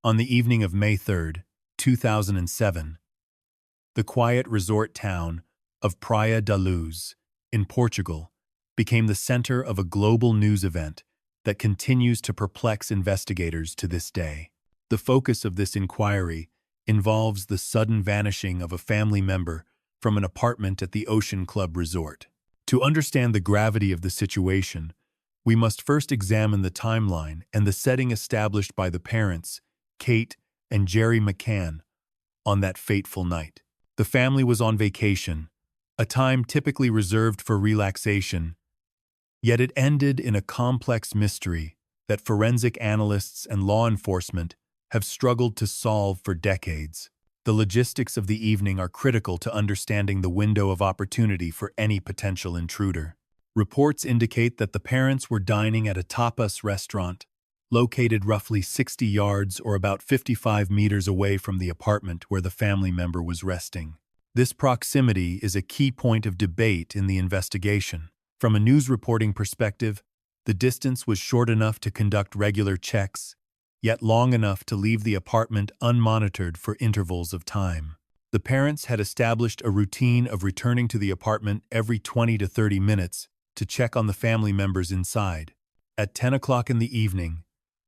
On the evening of May 3, 2007, the quiet resort town of Praia da Luz in Portugal became the center of a global news event that continues to perplex investigators to this day. The focus of this inquiry involves the sudden vanishing of a family member from an apartment at the Ocean Club Resort. To understand the gravity of the situation, we must first examine the timeline and the setting established by the parents, Kate and Jerry McCann, on that fateful night. The family was on vacation, a time typically reserved for relaxation, yet it ended in a complex mystery that forensic analysts and law enforcement have struggled to solve for decades. The logistics of the evening are critical to understanding the window of opportunity for any potential intruder. Reports indicate that the parents were dining at a tapas restaurant located roughly 60 yards or about 55 meters away from the apartment where the family member was resting. This proximity is a key point of debate in the investigation. From a news reporting perspective, the distance was short enough to conduct regular checks, yet long enough to leave the apartment unmonitored for intervals of time. The parents had established a routine of returning to the apartment every 20 to 30 minutes to check on the family members inside. At 10 o'clock in the evening,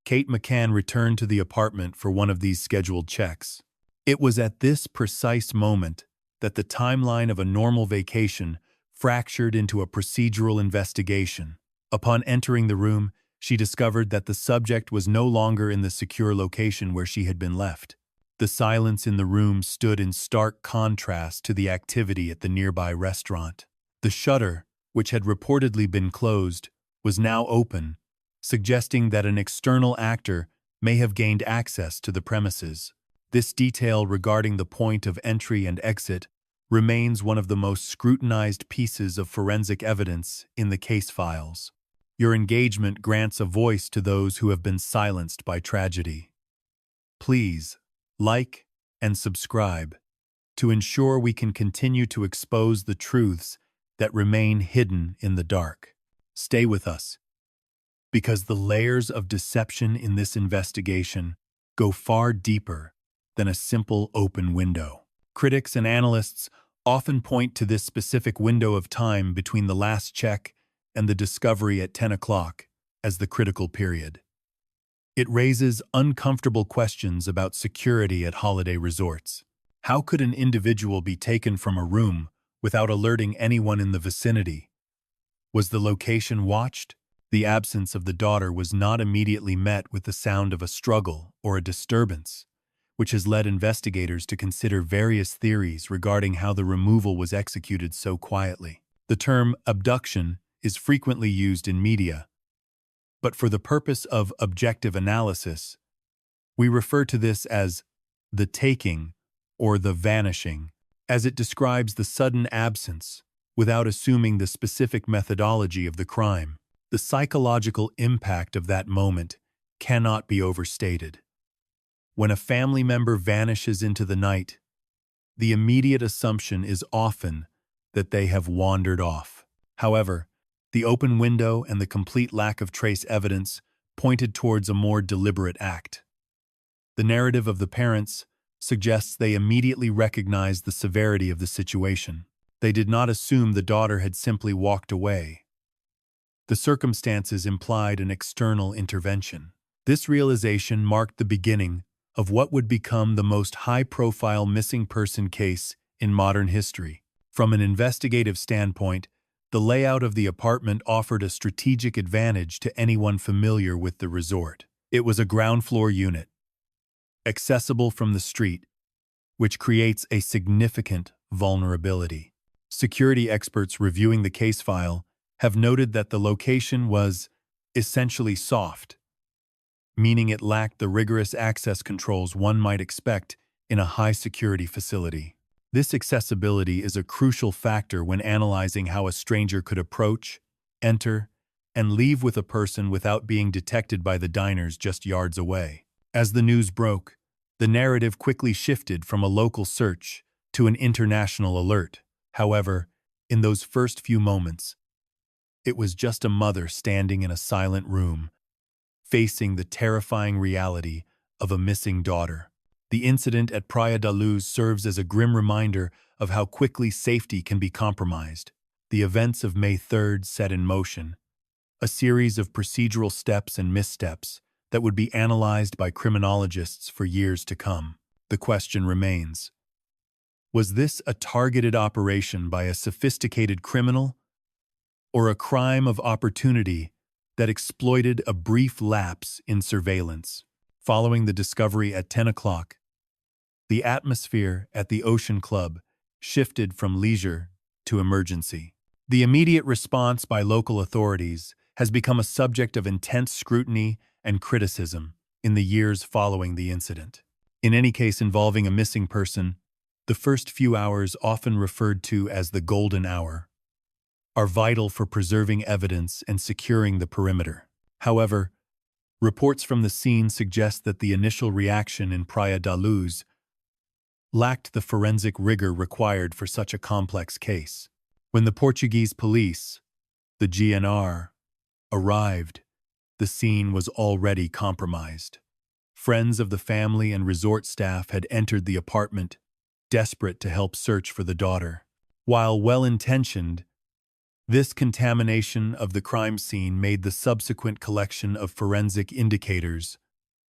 Kate McCann returned to the apartment for one of these scheduled checks. It was at this precise moment that the timeline of a normal vacation fractured into a procedural investigation. Upon entering the room, she discovered that the subject was no longer in the secure location where she had been left. The silence in the room stood in stark contrast to the activity at the nearby restaurant. The shutter, which had reportedly been closed, was now open, suggesting that an external actor may have gained access to the premises. This detail regarding the point of entry and exit remains one of the most scrutinized pieces of forensic evidence in the case files. Your engagement grants a voice to those who have been silenced by tragedy. Please like and subscribe to ensure we can continue to expose the truths that remain hidden in the dark. Stay with us, because the layers of deception in this investigation go far deeper than a simple open window. Critics and analysts often point to this specific window of time between the last check and the discovery at 10 o'clock as the critical period. It raises uncomfortable questions about security at holiday resorts. How could an individual be taken from a room without alerting anyone in the vicinity? Was the location watched? The absence of the daughter was not immediately met with the sound of a struggle or a disturbance, which has led investigators to consider various theories regarding how the removal was executed so quietly. The term abduction is frequently used in media, but for the purpose of objective analysis, we refer to this as the taking or the vanishing, as it describes the sudden absence without assuming the specific methodology of the crime. The psychological impact of that moment cannot be overstated. When a family member vanishes into the night, the immediate assumption is often that they have wandered off. However, the open window and the complete lack of trace evidence pointed towards a more deliberate act. The narrative of the parents suggests they immediately recognized the severity of the situation. They did not assume the daughter had simply walked away. The circumstances implied an external intervention. This realization marked the beginning of what would become the most high-profile missing person case in modern history. From an investigative standpoint, the layout of the apartment offered a strategic advantage to anyone familiar with the resort. It was a ground-floor unit, accessible from the street, which creates a significant vulnerability. Security experts reviewing the case file have noted that the location was essentially soft, meaning it lacked the rigorous access controls one might expect in a high-security facility. This accessibility is a crucial factor when analyzing how a stranger could approach, enter, and leave with a person without being detected by the diners just yards away. As the news broke, the narrative quickly shifted from a local search to an international alert. However, in those first few moments, it was just a mother standing in a silent room, facing the terrifying reality of a missing daughter. The incident at Praia da Luz serves as a grim reminder of how quickly safety can be compromised. The events of May 3rd set in motion a series of procedural steps and missteps that would be analyzed by criminologists for years to come. The question remains, was this a targeted operation by a sophisticated criminal, or a crime of opportunity that exploited a brief lapse in surveillance? Following the discovery at 10 o'clock, the atmosphere at the Ocean Club shifted from leisure to emergency. The immediate response by local authorities has become a subject of intense scrutiny and criticism in the years following the incident. In any case involving a missing person, the first few hours, often referred to as the golden hour, are vital for preserving evidence and securing the perimeter. However, reports from the scene suggest that the initial reaction in Praia da Luz lacked the forensic rigor required for such a complex case. When the Portuguese police, the GNR, arrived, the scene was already compromised. Friends of the family and resort staff had entered the apartment, desperate to help search for the daughter. While well-intentioned, this contamination of the crime scene made the subsequent collection of forensic indicators,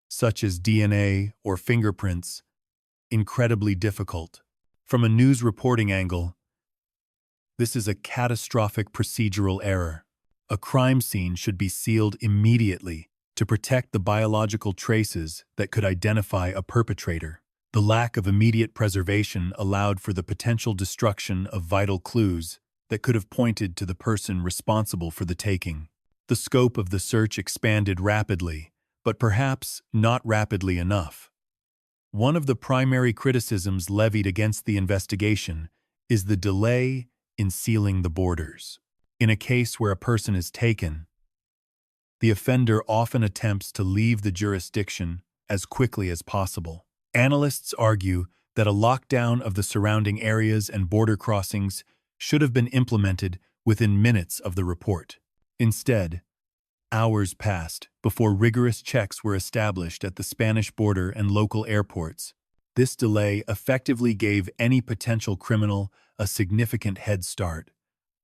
such as DNA or fingerprints, incredibly difficult. From a news reporting angle, this is a catastrophic procedural error. A crime scene should be sealed immediately to protect the biological traces that could identify a perpetrator. The lack of immediate preservation allowed for the potential destruction of vital clues that could have pointed to the person responsible for the taking. The scope of the search expanded rapidly, but perhaps not rapidly enough. One of the primary criticisms levied against the investigation is the delay in sealing the borders. In a case where a person is taken, the offender often attempts to leave the jurisdiction as quickly as possible. Analysts argue that a lockdown of the surrounding areas and border crossings should have been implemented within minutes of the report. Instead, hours passed before rigorous checks were established at the Spanish border and local airports. This delay effectively gave any potential criminal a significant head start,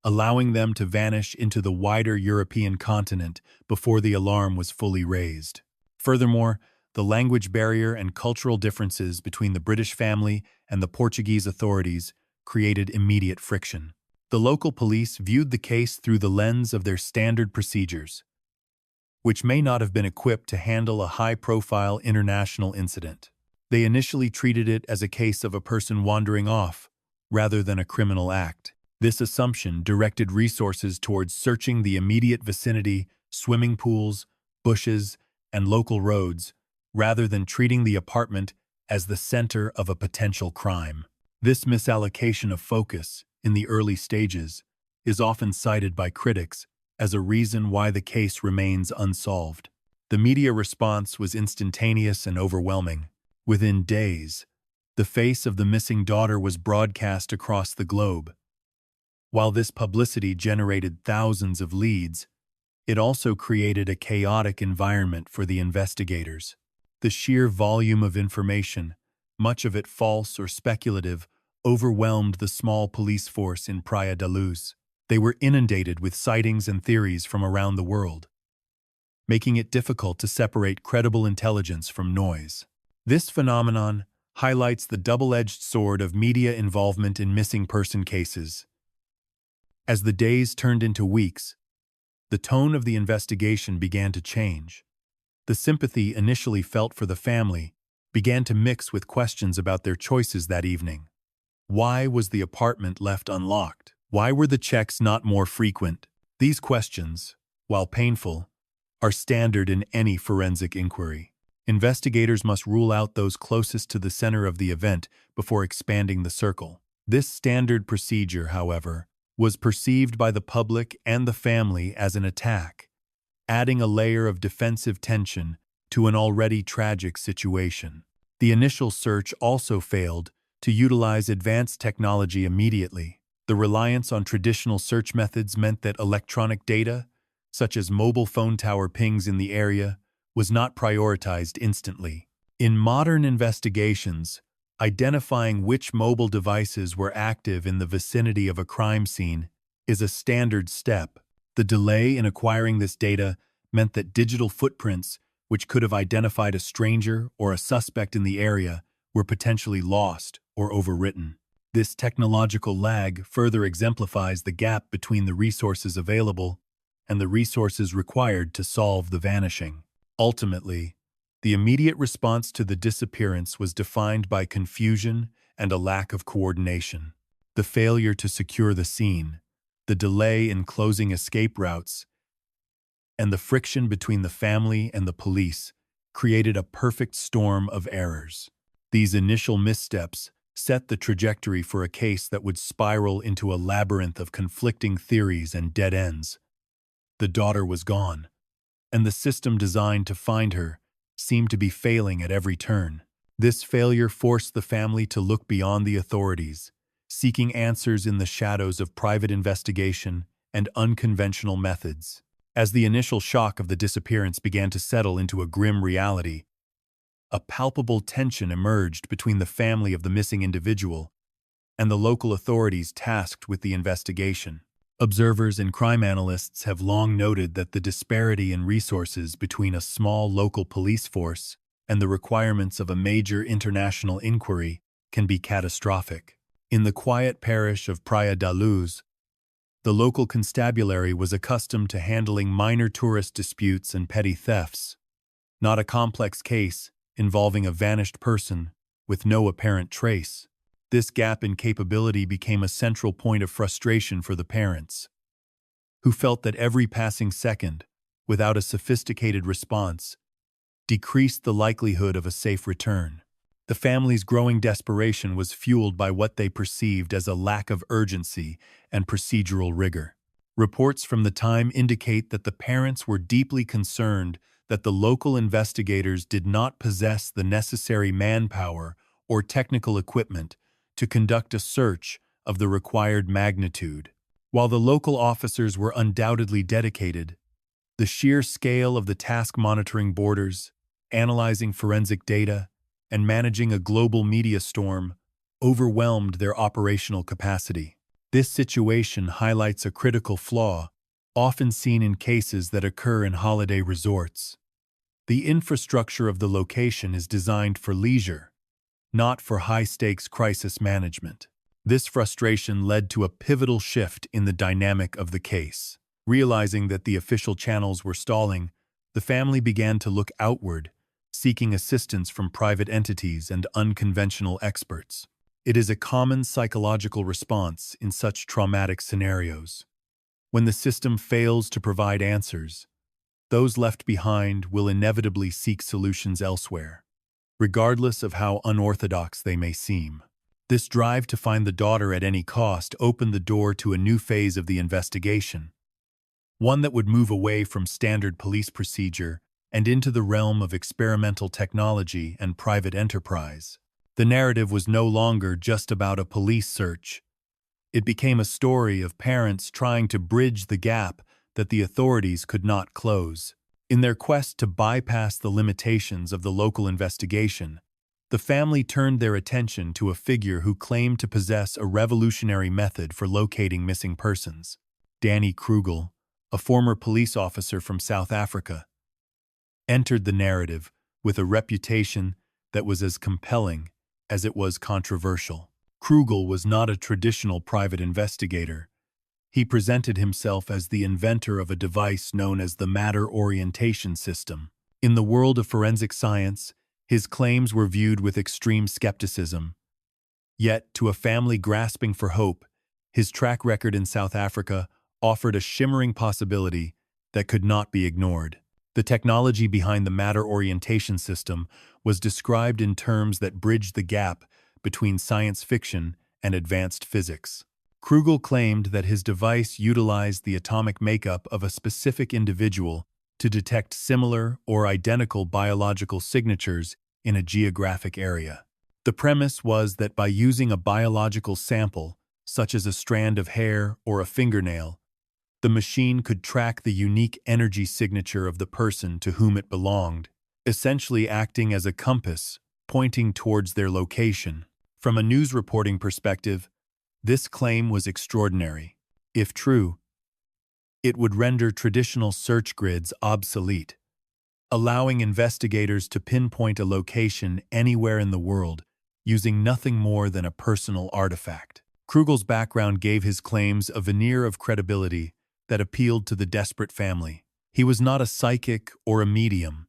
allowing them to vanish into the wider European continent before the alarm was fully raised. Furthermore, the language barrier and cultural differences between the British family and the Portuguese authorities created immediate friction. The local police viewed the case through the lens of their standard procedures, which may not have been equipped to handle a high-profile international incident. They initially treated it as a case of a person wandering off, rather than a criminal act. This assumption directed resources towards searching the immediate vicinity, swimming pools, bushes, and local roads, rather than treating the apartment as the center of a potential crime. This misallocation of focus in the early stages is often cited by critics as a reason why the case remains unsolved. The media response was instantaneous and overwhelming. Within days, the face of the missing daughter was broadcast across the globe. While this publicity generated thousands of leads, it also created a chaotic environment for the investigators. The sheer volume of information, much of it false or speculative, overwhelmed the small police force in Praia da Luz. They were inundated with sightings and theories from around the world, making it difficult to separate credible intelligence from noise. This phenomenon highlights the double-edged sword of media involvement in missing person cases. As the days turned into weeks, the tone of the investigation began to change. The sympathy initially felt for the family began to mix with questions about their choices that evening. Why was the apartment left unlocked? Why were the checks not more frequent? These questions, while painful, are standard in any forensic inquiry. Investigators must rule out those closest to the center of the event before expanding the circle. This standard procedure, however, was perceived by the public and the family as an attack, adding a layer of defensive tension to an already tragic situation. The initial search also failed to utilize advanced technology immediately. The reliance on traditional search methods meant that electronic data, such as mobile phone tower pings in the area, was not prioritized instantly. In modern investigations, identifying which mobile devices were active in the vicinity of a crime scene is a standard step. The delay in acquiring this data meant that digital footprints, which could have identified a stranger or a suspect in the area, were potentially lost or overwritten. This technological lag further exemplifies the gap between the resources available and the resources required to solve the vanishing. Ultimately, the immediate response to the disappearance was defined by confusion and a lack of coordination. The failure to secure the scene, the delay in closing escape routes, and the friction between the family and the police created a perfect storm of errors. These initial missteps set the trajectory for a case that would spiral into a labyrinth of conflicting theories and dead ends. The daughter was gone, and the system designed to find her seemed to be failing at every turn. This failure forced the family to look beyond the authorities, seeking answers in the shadows of private investigation and unconventional methods. As the initial shock of the disappearance began to settle into a grim reality, a palpable tension emerged between the family of the missing individual and the local authorities tasked with the investigation. Observers and crime analysts have long noted that the disparity in resources between a small local police force and the requirements of a major international inquiry can be catastrophic. In the quiet parish of Praia da Luz, the local constabulary was accustomed to handling minor tourist disputes and petty thefts, not a complex case involving a vanished person with no apparent trace. This gap in capability became a central point of frustration for the parents, who felt that every passing second, without a sophisticated response, decreased the likelihood of a safe return. The family's growing desperation was fueled by what they perceived as a lack of urgency and procedural rigor. Reports from the time indicate that the parents were deeply concerned that the local investigators did not possess the necessary manpower or technical equipment to conduct a search of the required magnitude. While the local officers were undoubtedly dedicated, the sheer scale of the task monitoring borders, analyzing forensic data, and managing a global media storm overwhelmed their operational capacity. This situation highlights a critical flaw, often seen in cases that occur in holiday resorts. The infrastructure of the location is designed for leisure, not for high-stakes crisis management. This frustration led to a pivotal shift in the dynamic of the case. Realizing that the official channels were stalling, the family began to look outward, seeking assistance from private entities and unconventional experts. It is a common psychological response in such traumatic scenarios. When the system fails to provide answers, those left behind will inevitably seek solutions elsewhere, regardless of how unorthodox they may seem. This drive to find the daughter at any cost opened the door to a new phase of the investigation, one that would move away from standard police procedure and into the realm of experimental technology and private enterprise. The narrative was no longer just about a police search. It became a story of parents trying to bridge the gap that the authorities could not close. In their quest to bypass the limitations of the local investigation, the family turned their attention to a figure who claimed to possess a revolutionary method for locating missing persons. Danny Krugel, a former police officer from South Africa, entered the narrative with a reputation that was as compelling as it was controversial. Krugel was not a traditional private investigator. He presented himself as the inventor of a device known as the matter orientation system. In the world of forensic science, his claims were viewed with extreme skepticism. Yet, to a family grasping for hope, his track record in South Africa offered a shimmering possibility that could not be ignored. The technology behind the matter orientation system was described in terms that bridged the gap between science fiction and advanced physics. Krugel claimed that his device utilized the atomic makeup of a specific individual to detect similar or identical biological signatures in a geographic area. The premise was that by using a biological sample, such as a strand of hair or a fingernail, the machine could track the unique energy signature of the person to whom it belonged. essentially acting as a compass, pointing towards their location. From a news reporting perspective, this claim was extraordinary. If true, it would render traditional search grids obsolete, allowing investigators to pinpoint a location anywhere in the world using nothing more than a personal artifact. Krugel's background gave his claims a veneer of credibility that appealed to the desperate family. He was not a psychic or a medium,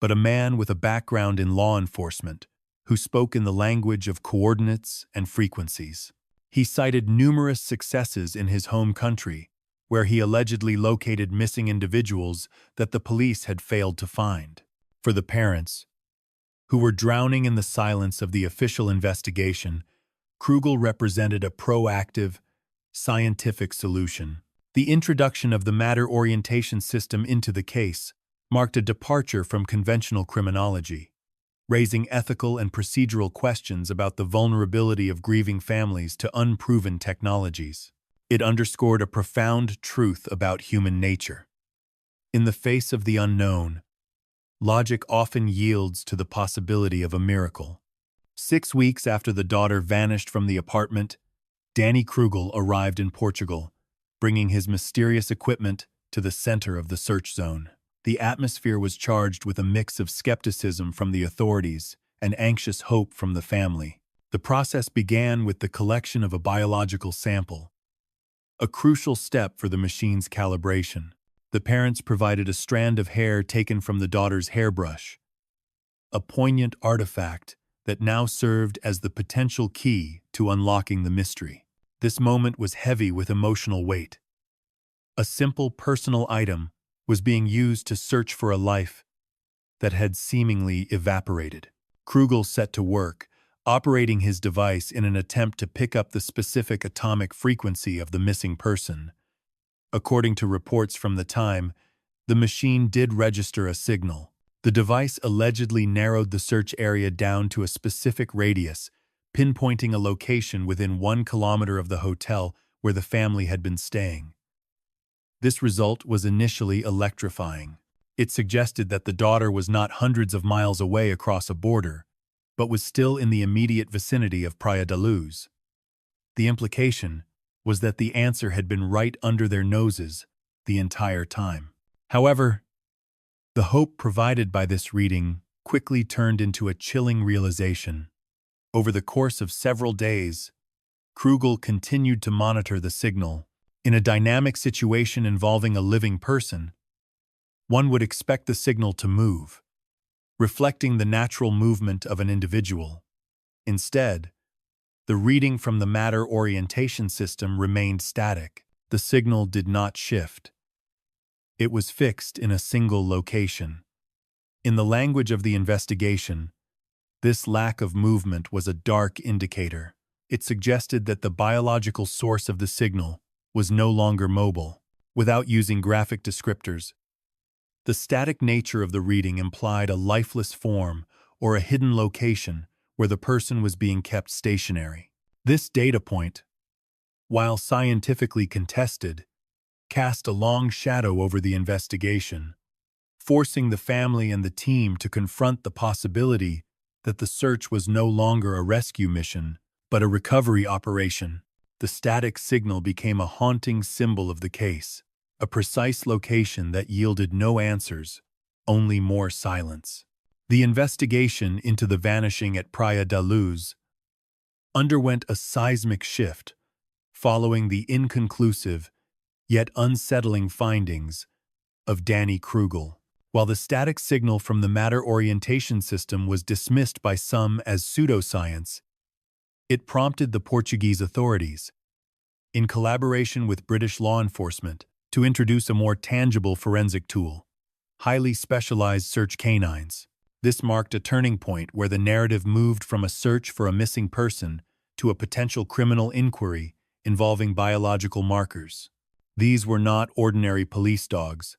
but a man with a background in law enforcement who spoke in the language of coordinates and frequencies. He cited numerous successes in his home country, where he allegedly located missing individuals that the police had failed to find. For the parents, who were drowning in the silence of the official investigation, Krugel represented a proactive, scientific solution. The introduction of the matter orientation system into the case marked a departure from conventional criminology, raising ethical and procedural questions about the vulnerability of grieving families to unproven technologies. It underscored a profound truth about human nature. In the face of the unknown, logic often yields to the possibility of a miracle. 6 weeks after the daughter vanished from the apartment, Danny Krugel arrived in Portugal, bringing his mysterious equipment to the center of the search zone. The atmosphere was charged with a mix of skepticism from the authorities and anxious hope from the family. The process began with the collection of a biological sample, a crucial step for the machine's calibration. The parents provided a strand of hair taken from the daughter's hairbrush, a poignant artifact that now served as the potential key to unlocking the mystery. This moment was heavy with emotional weight. A simple personal item was being used to search for a life that had seemingly evaporated. Krugel set to work, operating his device in an attempt to pick up the specific atomic frequency of the missing person. According to reports from the time, the machine did register a signal. The device allegedly narrowed the search area down to a specific radius, pinpointing a location within 1 kilometer of the hotel where the family had been staying. This result was initially electrifying. It suggested that the daughter was not hundreds of miles away across a border, but was still in the immediate vicinity of Praia da Luz. The implication was that the answer had been right under their noses the entire time. However, the hope provided by this reading quickly turned into a chilling realization. Over the course of several days, Krugel continued to monitor the signal. In a dynamic situation involving a living person, one would expect the signal to move, reflecting the natural movement of an individual. Instead, the reading from the matter orientation system remained static. The signal did not shift. It was fixed in a single location. In the language of the investigation, this lack of movement was a dark indicator. It suggested that the biological source of the signal was no longer mobile. Without using graphic descriptors, the static nature of the reading implied a lifeless form or a hidden location where the person was being kept stationary. This data point, while scientifically contested, cast a long shadow over the investigation, forcing the family and the team to confront the possibility that the search was no longer a rescue mission, but a recovery operation. The static signal became a haunting symbol of the case, a precise location that yielded no answers, only more silence. The investigation into the vanishing at Praia da Luz underwent a seismic shift, following the inconclusive, yet unsettling findings of Danny Krugel. While the static signal from the matter orientation system was dismissed by some as pseudoscience, it prompted the Portuguese authorities, in collaboration with British law enforcement, to introduce a more tangible forensic tool, highly specialized search canines. This marked a turning point where the narrative moved from a search for a missing person to a potential criminal inquiry involving biological markers. These were not ordinary police dogs.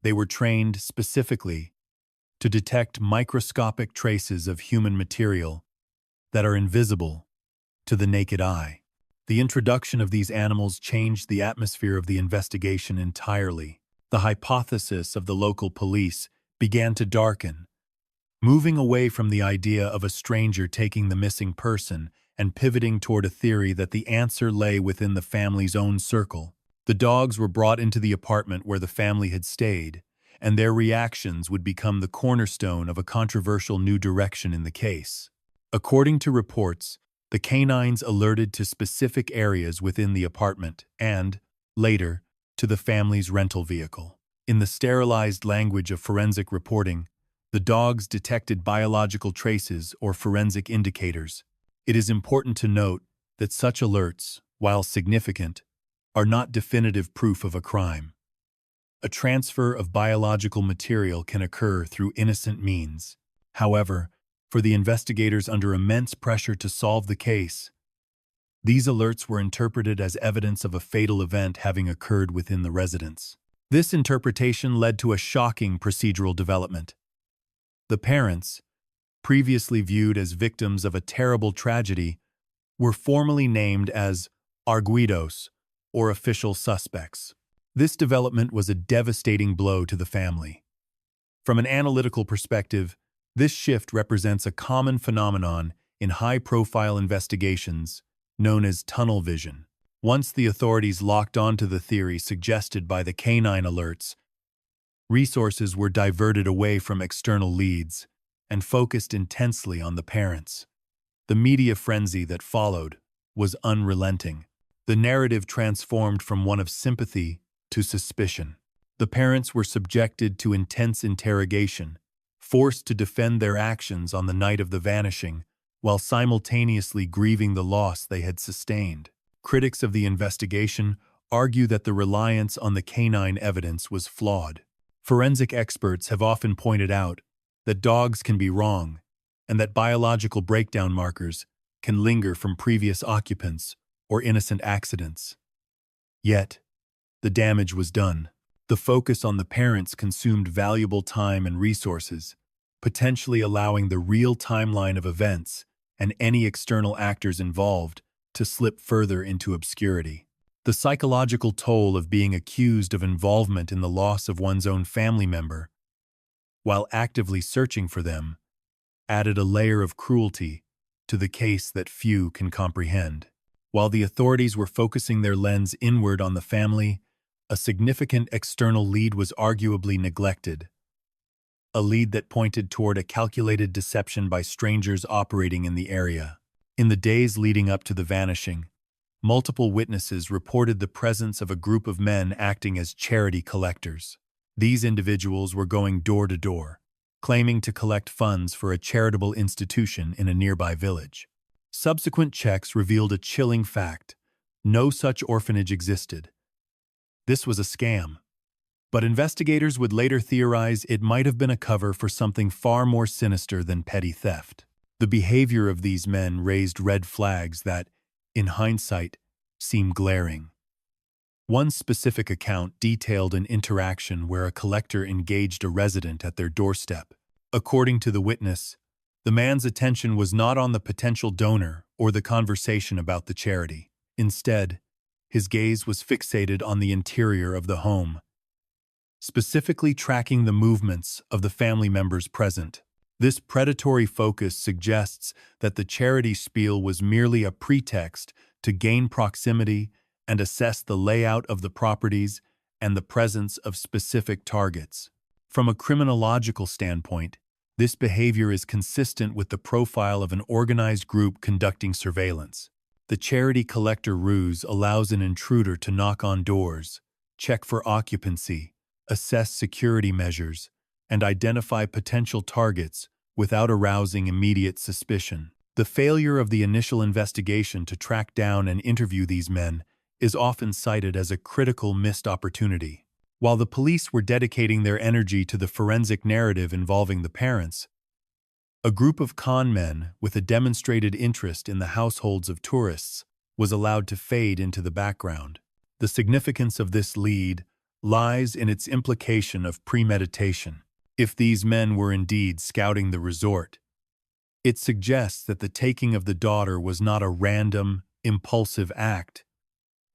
They were trained specifically to detect microscopic traces of human material that are invisible to the naked eye. The introduction of these animals changed the atmosphere of the investigation entirely. The hypothesis of the local police began to darken, moving away from the idea of a stranger taking the missing person and pivoting toward a theory that the answer lay within the family's own circle. The dogs were brought into the apartment where the family had stayed, and their reactions would become the cornerstone of a controversial new direction in the case. According to reports, the canines alerted to specific areas within the apartment and, later, to the family's rental vehicle. In the sterilized language of forensic reporting, the dogs detected biological traces or forensic indicators. It is important to note that such alerts, while significant, are not definitive proof of a crime. A transfer of biological material can occur through innocent means. However, for the investigators under immense pressure to solve the case, these alerts were interpreted as evidence of a fatal event having occurred within the residence. This interpretation led to a shocking procedural development. The parents, previously viewed as victims of a terrible tragedy, were formally named as arguidos, or official suspects. This development was a devastating blow to the family. From an analytical perspective, this shift represents a common phenomenon in high-profile investigations known as tunnel vision. Once the authorities locked onto the theory suggested by the canine alerts, resources were diverted away from external leads and focused intensely on the parents. The media frenzy that followed was unrelenting. The narrative transformed from one of sympathy to suspicion. The parents were subjected to intense interrogation, forced to defend their actions on the night of the vanishing, while simultaneously grieving the loss they had sustained. Critics of the investigation argue that the reliance on the canine evidence was flawed. Forensic experts have often pointed out that dogs can be wrong, and that biological breakdown markers can linger from previous occupants or innocent accidents. Yet, the damage was done. The focus on the parents consumed valuable time and resources, potentially allowing the real timeline of events and any external actors involved to slip further into obscurity. The psychological toll of being accused of involvement in the loss of one's own family member, while actively searching for them, added a layer of cruelty to the case that few can comprehend. While the authorities were focusing their lens inward on the family, a significant external lead was arguably neglected. A lead that pointed toward a calculated deception by strangers operating in the area. In the days leading up to the vanishing, multiple witnesses reported the presence of a group of men acting as charity collectors. These individuals were going door to door, claiming to collect funds for a charitable institution in a nearby village. Subsequent checks revealed a chilling fact: no such orphanage existed. This was a scam, but investigators would later theorize it might have been a cover for something far more sinister than petty theft. The behavior of these men raised red flags that, in hindsight, seem glaring. One specific account detailed an interaction where a collector engaged a resident at their doorstep. According to the witness, the man's attention was not on the potential donor or the conversation about the charity. Instead, his gaze was fixated on the interior of the home, specifically tracking the movements of the family members present. This predatory focus suggests that the charity spiel was merely a pretext to gain proximity and assess the layout of the properties and the presence of specific targets. From a criminological standpoint, this behavior is consistent with the profile of an organized group conducting surveillance. The charity collector ruse allows an intruder to knock on doors, check for occupancy, assess security measures, and identify potential targets without arousing immediate suspicion. The failure of the initial investigation to track down and interview these men is often cited as a critical missed opportunity. While the police were dedicating their energy to the forensic narrative involving the parents, a group of con men with a demonstrated interest in the households of tourists was allowed to fade into the background. The significance of this lead lies in its implication of premeditation. If these men were indeed scouting the resort, it suggests that the taking of the daughter was not a random, impulsive act,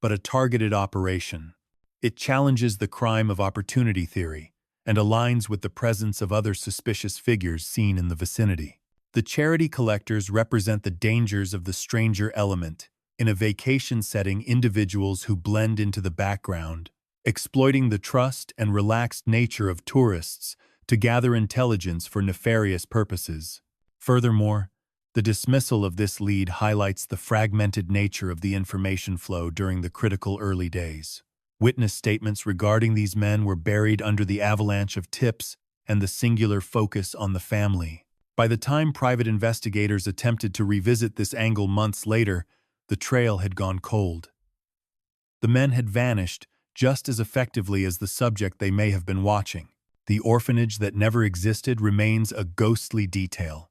but a targeted operation. It challenges the crime of opportunity theory, and aligns with the presence of other suspicious figures seen in the vicinity. The charity collectors represent the dangers of the stranger element, in a vacation setting individuals who blend into the background, exploiting the trust and relaxed nature of tourists to gather intelligence for nefarious purposes. Furthermore, the dismissal of this lead highlights the fragmented nature of the information flow during the critical early days. Witness statements regarding these men were buried under the avalanche of tips and the singular focus on the family. By the time private investigators attempted to revisit this angle months later, the trail had gone cold. The men had vanished just as effectively as the subject they may have been watching. The orphanage that never existed remains a ghostly detail,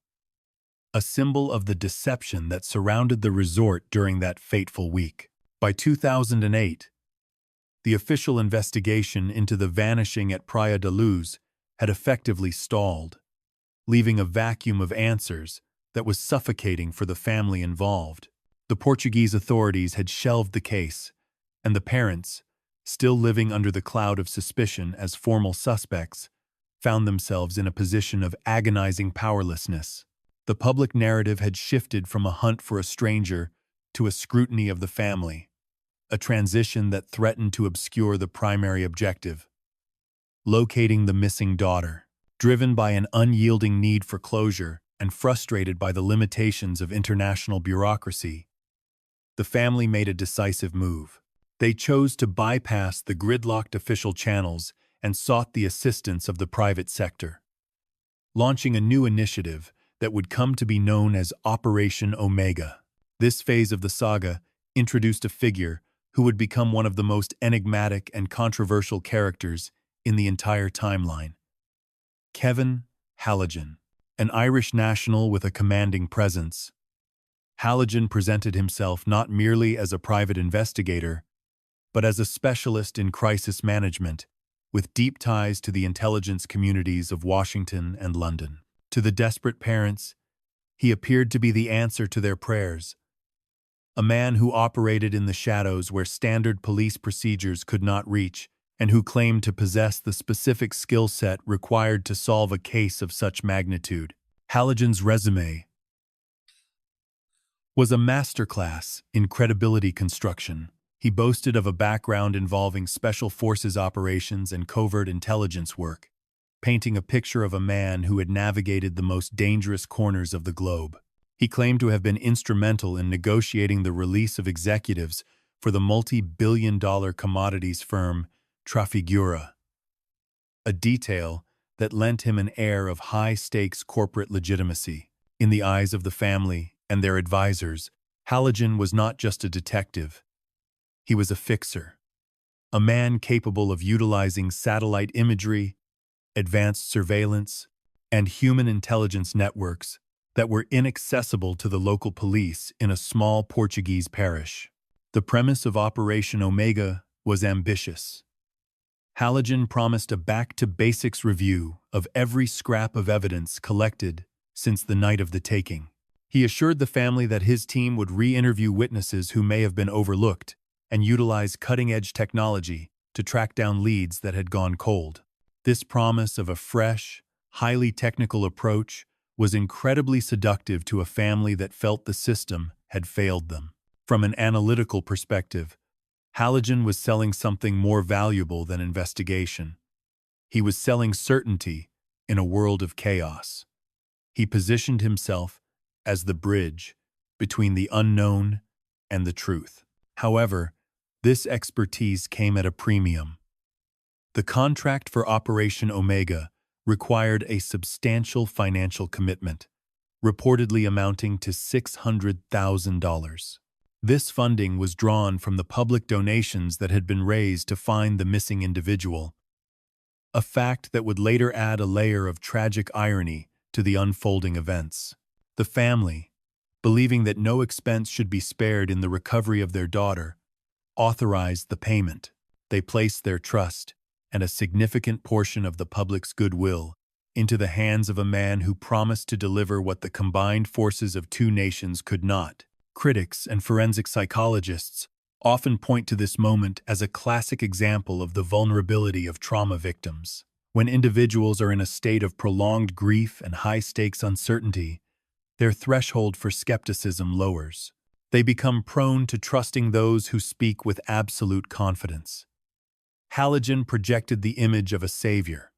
a symbol of the deception that surrounded the resort during that fateful week. By 2008, the official investigation into the vanishing at Praia da Luz had effectively stalled, leaving a vacuum of answers that was suffocating for the family involved. The Portuguese authorities had shelved the case, and the parents, still living under the cloud of suspicion as formal suspects, found themselves in a position of agonizing powerlessness. The public narrative had shifted from a hunt for a stranger to a scrutiny of the family, a transition that threatened to obscure the primary objective: locating the missing daughter. Driven by an unyielding need for closure and frustrated by the limitations of international bureaucracy, the family made a decisive move. They chose to bypass the gridlocked official channels and sought the assistance of the private sector, launching a new initiative that would come to be known as Operation Omega. This phase of the saga introduced a figure who would become one of the most enigmatic and controversial characters in the entire timeline: Kevin Halligan, an Irish national with a commanding presence. Halligan presented himself not merely as a private investigator, but as a specialist in crisis management, with deep ties to the intelligence communities of Washington and London. To the desperate parents, he appeared to be the answer to their prayers, a man who operated in the shadows where standard police procedures could not reach, and who claimed to possess the specific skill set required to solve a case of such magnitude. Halligan's resume was a masterclass in credibility construction. He boasted of a background involving special forces operations and covert intelligence work, painting a picture of a man who had navigated the most dangerous corners of the globe. He claimed to have been instrumental in negotiating the release of executives for the multi-billion-dollar commodities firm Trafigura, a detail that lent him an air of high-stakes corporate legitimacy. In the eyes of the family and their advisors, Halligan was not just a detective. He was a fixer, a man capable of utilizing satellite imagery, advanced surveillance, and human intelligence networks that were inaccessible to the local police in a small Portuguese parish. The premise of Operation Omega was ambitious. Halligan promised a back-to-basics review of every scrap of evidence collected since the night of the taking. He assured the family that his team would re-interview witnesses who may have been overlooked and utilize cutting-edge technology to track down leads that had gone cold. This promise of a fresh, highly technical approach was incredibly seductive to a family that felt the system had failed them. From an analytical perspective, Halligan was selling something more valuable than investigation. He was selling certainty in a world of chaos. He positioned himself as the bridge between the unknown and the truth. However, this expertise came at a premium. The contract for Operation Omega required a substantial financial commitment, reportedly amounting to $600,000. This funding was drawn from the public donations that had been raised to find the missing individual, a fact that would later add a layer of tragic irony to the unfolding events. The family, believing that no expense should be spared in the recovery of their daughter, authorized the payment. They placed their trust and a significant portion of the public's goodwill into the hands of a man who promised to deliver what the combined forces of two nations could not. Critics and forensic psychologists often point to this moment as a classic example of the vulnerability of trauma victims. When individuals are in a state of prolonged grief and high-stakes uncertainty, their threshold for skepticism lowers. They become prone to trusting those who speak with absolute confidence. Halogen projected the image of a savior,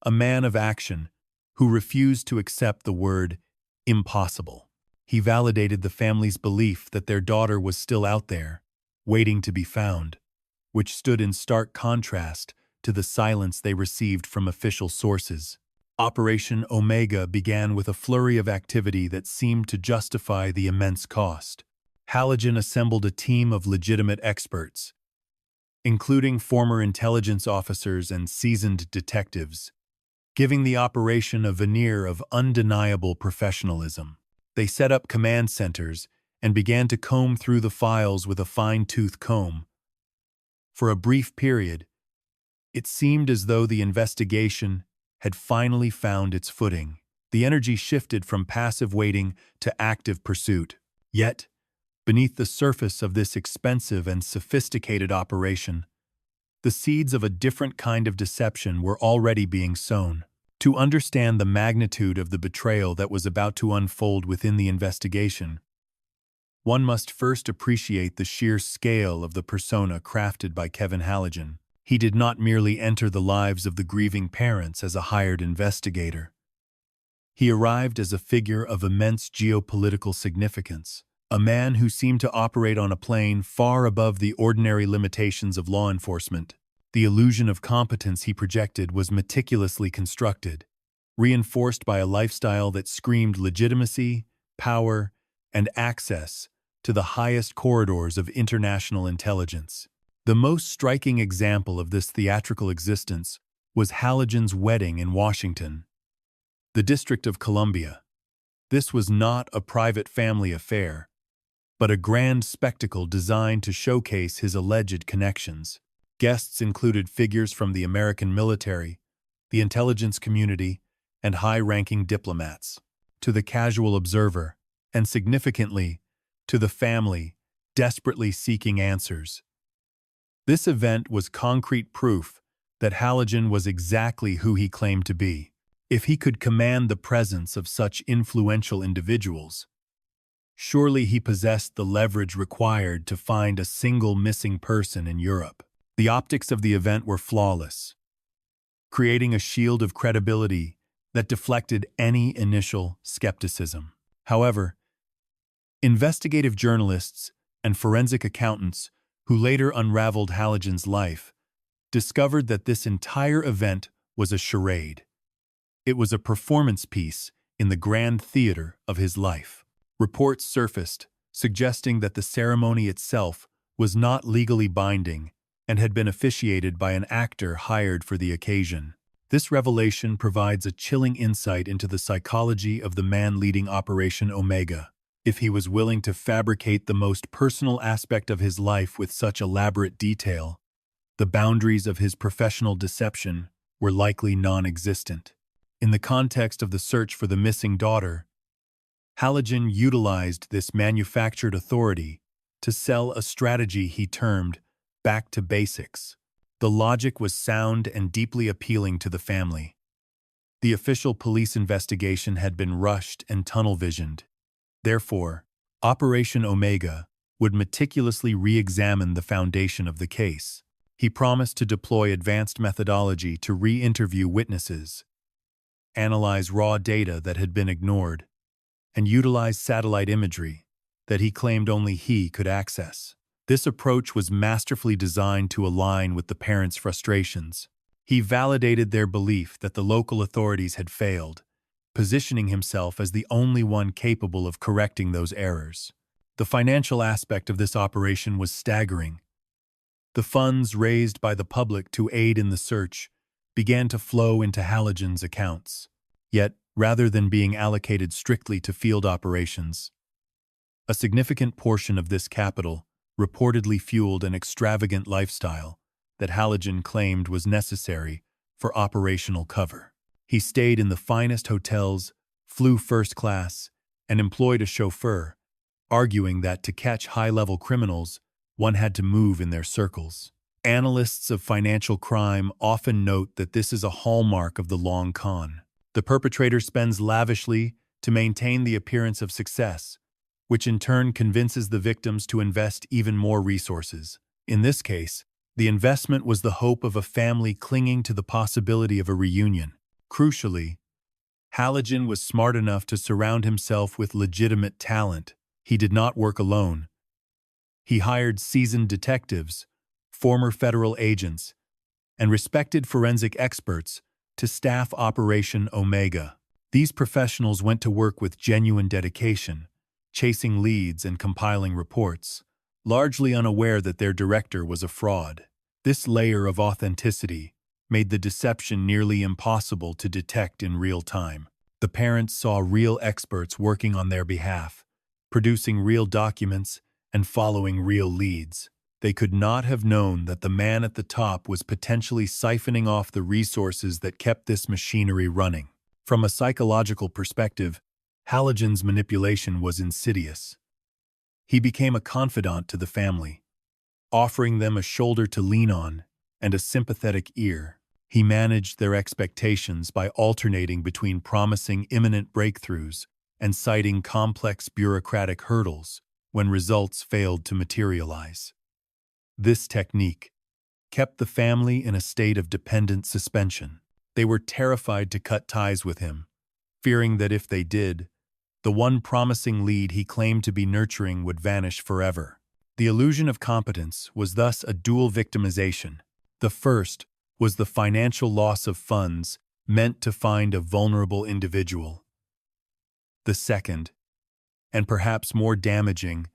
a man of action, who refused to accept the word impossible. He validated the family's belief that their daughter was still out there, waiting to be found, which stood in stark contrast to the silence they received from official sources. Operation Omega began with a flurry of activity that seemed to justify the immense cost. Halogen assembled a team of legitimate experts, including former intelligence officers and seasoned detectives, giving the operation a veneer of undeniable professionalism. They set up command centers and began to comb through the files with a fine-tooth comb. For a brief period, it seemed as though the investigation had finally found its footing. The energy shifted from passive waiting to active pursuit. Yet, beneath the surface of this expensive and sophisticated operation, the seeds of a different kind of deception were already being sown. To understand the magnitude of the betrayal that was about to unfold within the investigation, one must first appreciate the sheer scale of the persona crafted by Kevin Halogen. He did not merely enter the lives of the grieving parents as a hired investigator. He arrived as a figure of immense geopolitical significance, a man who seemed to operate on a plane far above the ordinary limitations of law enforcement. The illusion of competence he projected was meticulously constructed, reinforced by a lifestyle that screamed legitimacy, power, and access to the highest corridors of international intelligence. The most striking example of this theatrical existence was Halogen's wedding in Washington, the District of Columbia. This was not a private family affair, but a grand spectacle designed to showcase his alleged connections. Guests included figures from the American military, the intelligence community, and high-ranking diplomats. To the casual observer, and significantly, to the family, desperately seeking answers, this event was concrete proof that Halogen was exactly who he claimed to be. If he could command the presence of such influential individuals, surely he possessed the leverage required to find a single missing person in Europe. The optics of the event were flawless, creating a shield of credibility that deflected any initial skepticism. However, investigative journalists and forensic accountants who later unraveled Halogen's life discovered that this entire event was a charade. It was a performance piece in the grand theater of his life. Reports surfaced suggesting that the ceremony itself was not legally binding and had been officiated by an actor hired for the occasion. This revelation provides a chilling insight into the psychology of the man leading Operation Omega. If he was willing to fabricate the most personal aspect of his life with such elaborate detail, the boundaries of his professional deception were likely non-existent. In the context of the search for the missing daughter, Halogen utilized this manufactured authority to sell a strategy he termed back to basics. The logic was sound and deeply appealing to the family. The official police investigation had been rushed and tunnel-visioned. Therefore, Operation Omega would meticulously re-examine the foundation of the case. He promised to deploy advanced methodology to re-interview witnesses, analyze raw data that had been ignored, and utilize satellite imagery that he claimed only he could access. This approach was masterfully designed to align with the parents' frustrations. He validated their belief that the local authorities had failed, positioning himself as the only one capable of correcting those errors. The financial aspect of this operation was staggering. The funds raised by the public to aid in the search began to flow into Halogen's accounts. Yet, rather than being allocated strictly to field operations, a significant portion of this capital reportedly fueled an extravagant lifestyle that Halogen claimed was necessary for operational cover. He stayed in the finest hotels, flew first class, and employed a chauffeur, arguing that to catch high-level criminals, one had to move in their circles. Analysts of financial crime often note that this is a hallmark of the long con. The perpetrator spends lavishly to maintain the appearance of success, which in turn convinces the victims to invest even more resources. In this case, the investment was the hope of a family clinging to the possibility of a reunion. Crucially, Halligan was smart enough to surround himself with legitimate talent. He did not work alone. He hired seasoned detectives, former federal agents, and respected forensic experts to staff Operation Omega. These professionals went to work with genuine dedication, chasing leads and compiling reports, largely unaware that their director was a fraud. This layer of authenticity made the deception nearly impossible to detect in real time. The parents saw real experts working on their behalf, producing real documents and following real leads. They could not have known that the man at the top was potentially siphoning off the resources that kept this machinery running. From a psychological perspective, Halligan's manipulation was insidious. He became a confidant to the family, offering them a shoulder to lean on and a sympathetic ear. He managed their expectations by alternating between promising imminent breakthroughs and citing complex bureaucratic hurdles when results failed to materialize. This technique kept the family in a state of dependent suspension. They were terrified to cut ties with him, fearing that if they did, the one promising lead he claimed to be nurturing would vanish forever. The illusion of competence was thus a dual victimization. The first was the financial loss of funds meant to find a vulnerable individual. The second, and perhaps more damaging,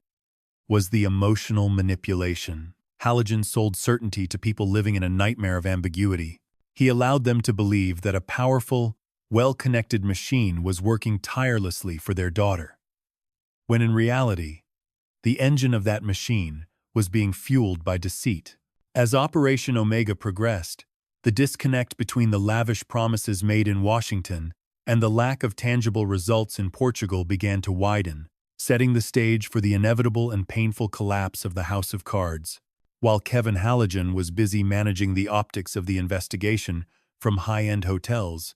was the emotional manipulation. Halligan sold certainty to people living in a nightmare of ambiguity. He allowed them to believe that a powerful, well-connected machine was working tirelessly for their daughter, when in reality, the engine of that machine was being fueled by deceit. As Operation Omega progressed, the disconnect between the lavish promises made in Washington and the lack of tangible results in Portugal began to widen, setting the stage for the inevitable and painful collapse of the House of Cards. While Kevin Halligan was busy managing the optics of the investigation from high-end hotels,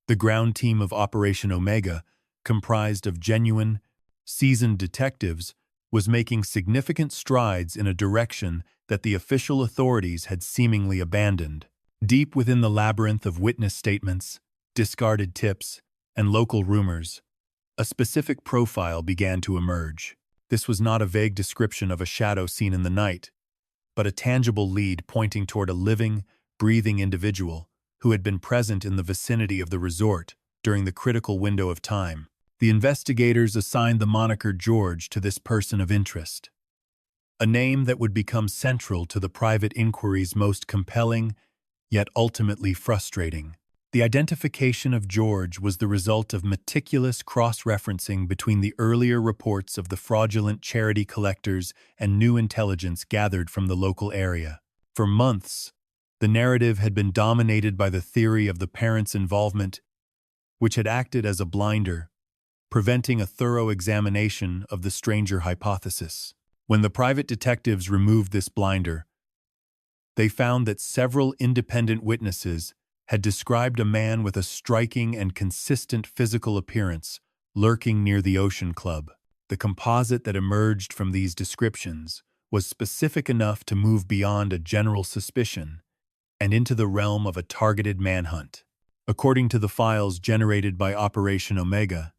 the ground team of Operation Omega, comprised of genuine, seasoned detectives, was making significant strides in a direction that the official authorities had seemingly abandoned. Deep within the labyrinth of witness statements, discarded tips, and local rumors, a specific profile began to emerge. This was not a vague description of a shadow seen in the night, but a tangible lead pointing toward a living, breathing individual who had been present in the vicinity of the resort during the critical window of time. The investigators assigned the moniker George to this person of interest, a name that would become central to the private inquiry's most compelling, yet ultimately frustrating. The identification of George was the result of meticulous cross-referencing between the earlier reports of the fraudulent charity collectors and new intelligence gathered from the local area. For months, the narrative had been dominated by the theory of the parents' involvement, which had acted as a blinder, preventing a thorough examination of the stranger hypothesis. When the private detectives removed this blinder, they found that several independent witnesses had described a man with a striking and consistent physical appearance lurking near the Ocean Club. The composite that emerged from these descriptions was specific enough to move beyond a general suspicion and into the realm of a targeted manhunt. According to the files generated by Operation Omega,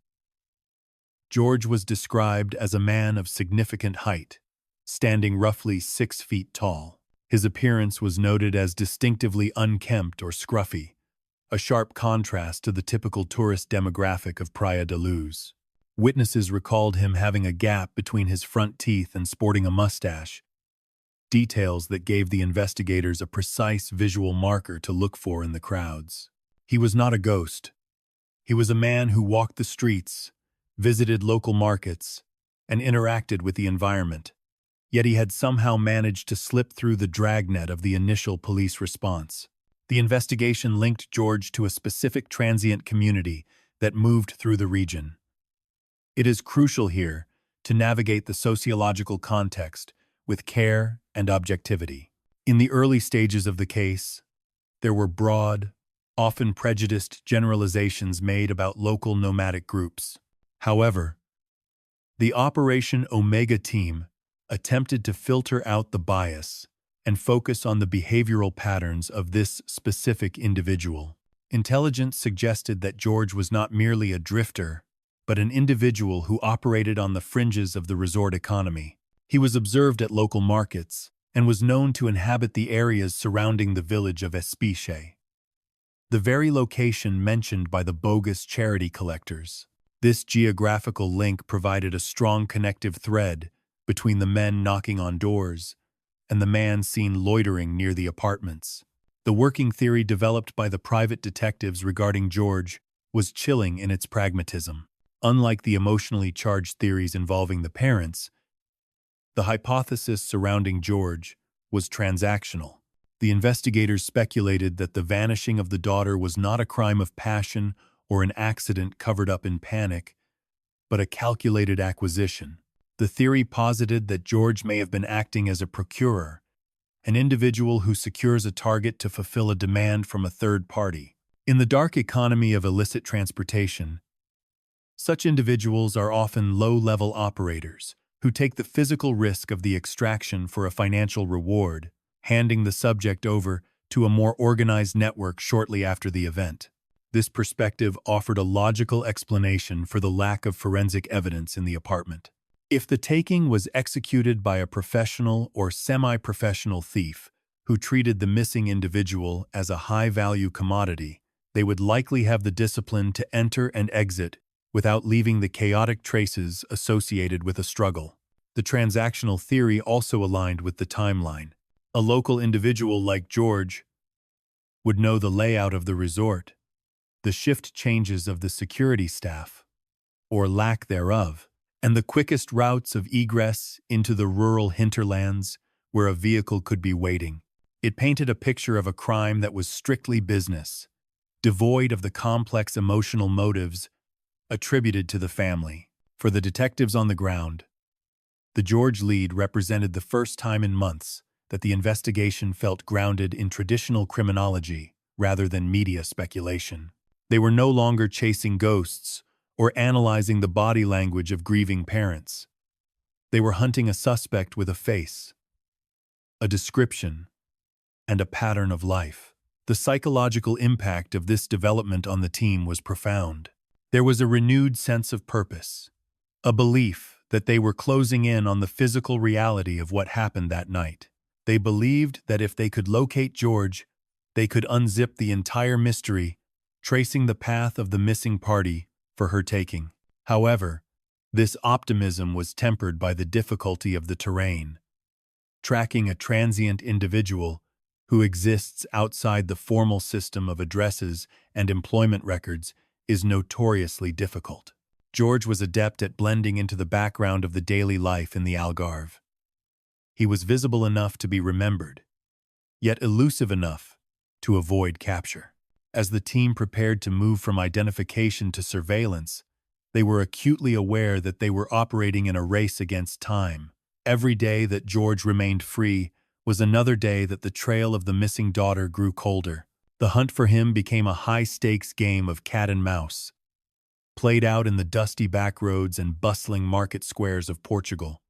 George was described as a man of significant height, standing roughly 6 feet tall. His appearance was noted as distinctively unkempt or scruffy, a sharp contrast to the typical tourist demographic of Praia da Luz. Witnesses recalled him having a gap between his front teeth and sporting a mustache, details that gave the investigators a precise visual marker to look for in the crowds. He was not a ghost. He was a man who walked the streets, visited local markets, and interacted with the environment. Yet he had somehow managed to slip through the dragnet of the initial police response. The investigation linked George to a specific transient community that moved through the region. It is crucial here to navigate the sociological context with care and objectivity. In the early stages of the case, there were broad, often prejudiced generalizations made about local nomadic groups. However, the Operation Omega team attempted to filter out the bias and focus on the behavioral patterns of this specific individual. Intelligence suggested that George was not merely a drifter, but an individual who operated on the fringes of the resort economy. He was observed at local markets and was known to inhabit the areas surrounding the village of Espiche, the very location mentioned by the bogus charity collectors. This geographical link provided a strong connective thread between the men knocking on doors and the man seen loitering near the apartments. The working theory developed by the private detectives regarding George was chilling in its pragmatism. Unlike the emotionally charged theories involving the parents, the hypothesis surrounding George was transactional. The investigators speculated that the vanishing of the daughter was not a crime of passion or an accident covered up in panic, but a calculated acquisition. The theory posited that George may have been acting as a procurer, an individual who secures a target to fulfill a demand from a third party. In the dark economy of illicit transportation, such individuals are often low-level operators who take the physical risk of the extraction for a financial reward, handing the subject over to a more organized network shortly after the event. This perspective offered a logical explanation for the lack of forensic evidence in the apartment. If the taking was executed by a professional or semi-professional thief who treated the missing individual as a high-value commodity, they would likely have the discipline to enter and exit without leaving the chaotic traces associated with a struggle. The transactional theory also aligned with the timeline. A local individual like George would know the layout of the resort, the shift changes of the security staff, or lack thereof, and the quickest routes of egress into the rural hinterlands where a vehicle could be waiting. It painted a picture of a crime that was strictly business, devoid of the complex emotional motives attributed to the family. For the detectives on the ground, the George lead represented the first time in months that the investigation felt grounded in traditional criminology rather than media speculation. They were no longer chasing ghosts or analyzing the body language of grieving parents. They were hunting a suspect with a face, a description, and a pattern of life. The psychological impact of this development on the team was profound. There was a renewed sense of purpose, a belief that they were closing in on the physical reality of what happened that night. They believed that if they could locate George, they could unzip the entire mystery, tracing the path of the missing party for her taking. However, this optimism was tempered by the difficulty of the terrain. Tracking a transient individual who exists outside the formal system of addresses and employment records is notoriously difficult. George was adept at blending into the background of the daily life in the Algarve. He was visible enough to be remembered, yet elusive enough to avoid capture. As the team prepared to move from identification to surveillance, they were acutely aware that they were operating in a race against time. Every day that George remained free was another day that the trail of the missing daughter grew colder. The hunt for him became a high-stakes game of cat and mouse, played out in the dusty back roads and bustling market squares of Portugal,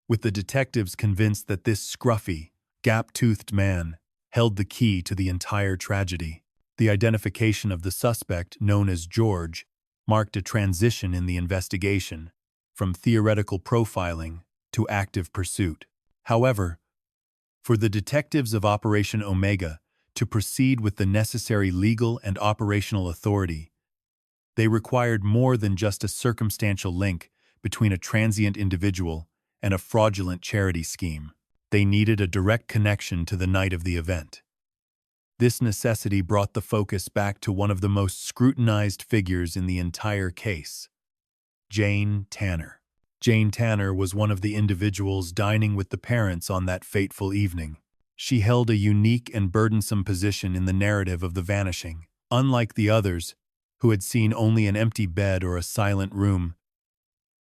with the detectives convinced that this scruffy, gap-toothed man held the key to the entire tragedy. The identification of the suspect, known as George, marked a transition in the investigation, from theoretical profiling to active pursuit. However, for the detectives of Operation Omega to proceed with the necessary legal and operational authority, they required more than just a circumstantial link between a transient individual and a fraudulent charity scheme. They needed a direct connection to the night of the event. This necessity brought the focus back to one of the most scrutinized figures in the entire case, Jane Tanner. Jane Tanner was one of the individuals dining with the parents on that fateful evening. She held a unique and burdensome position in the narrative of the vanishing. Unlike the others, who had seen only an empty bed or a silent room,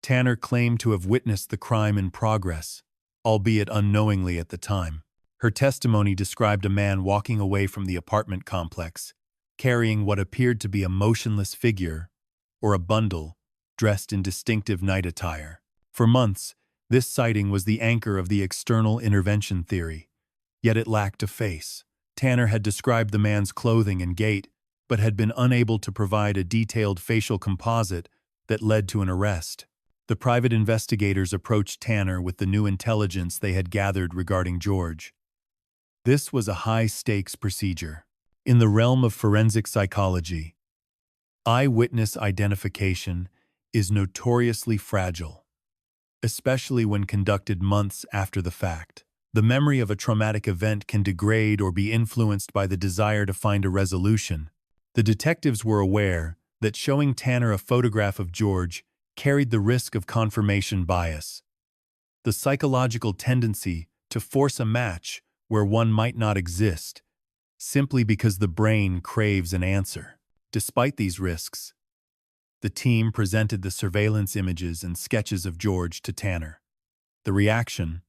Tanner claimed to have witnessed the crime in progress, albeit unknowingly at the time. Her testimony described a man walking away from the apartment complex, carrying what appeared to be a motionless figure or a bundle dressed in distinctive night attire. For months, this sighting was the anchor of the external intervention theory, yet it lacked a face. Tanner had described the man's clothing and gait, but had been unable to provide a detailed facial composite that led to an arrest. The private investigators approached Tanner with the new intelligence they had gathered regarding George. This was a high-stakes procedure. In the realm of forensic psychology, eyewitness identification is notoriously fragile, especially when conducted months after the fact. The memory of a traumatic event can degrade or be influenced by the desire to find a resolution. The detectives were aware that showing Tanner a photograph of George carried the risk of confirmation bias, the psychological tendency to force a match where one might not exist, simply because the brain craves an answer. Despite these risks, the team presented the surveillance images and sketches of George to Tanner. The reaction,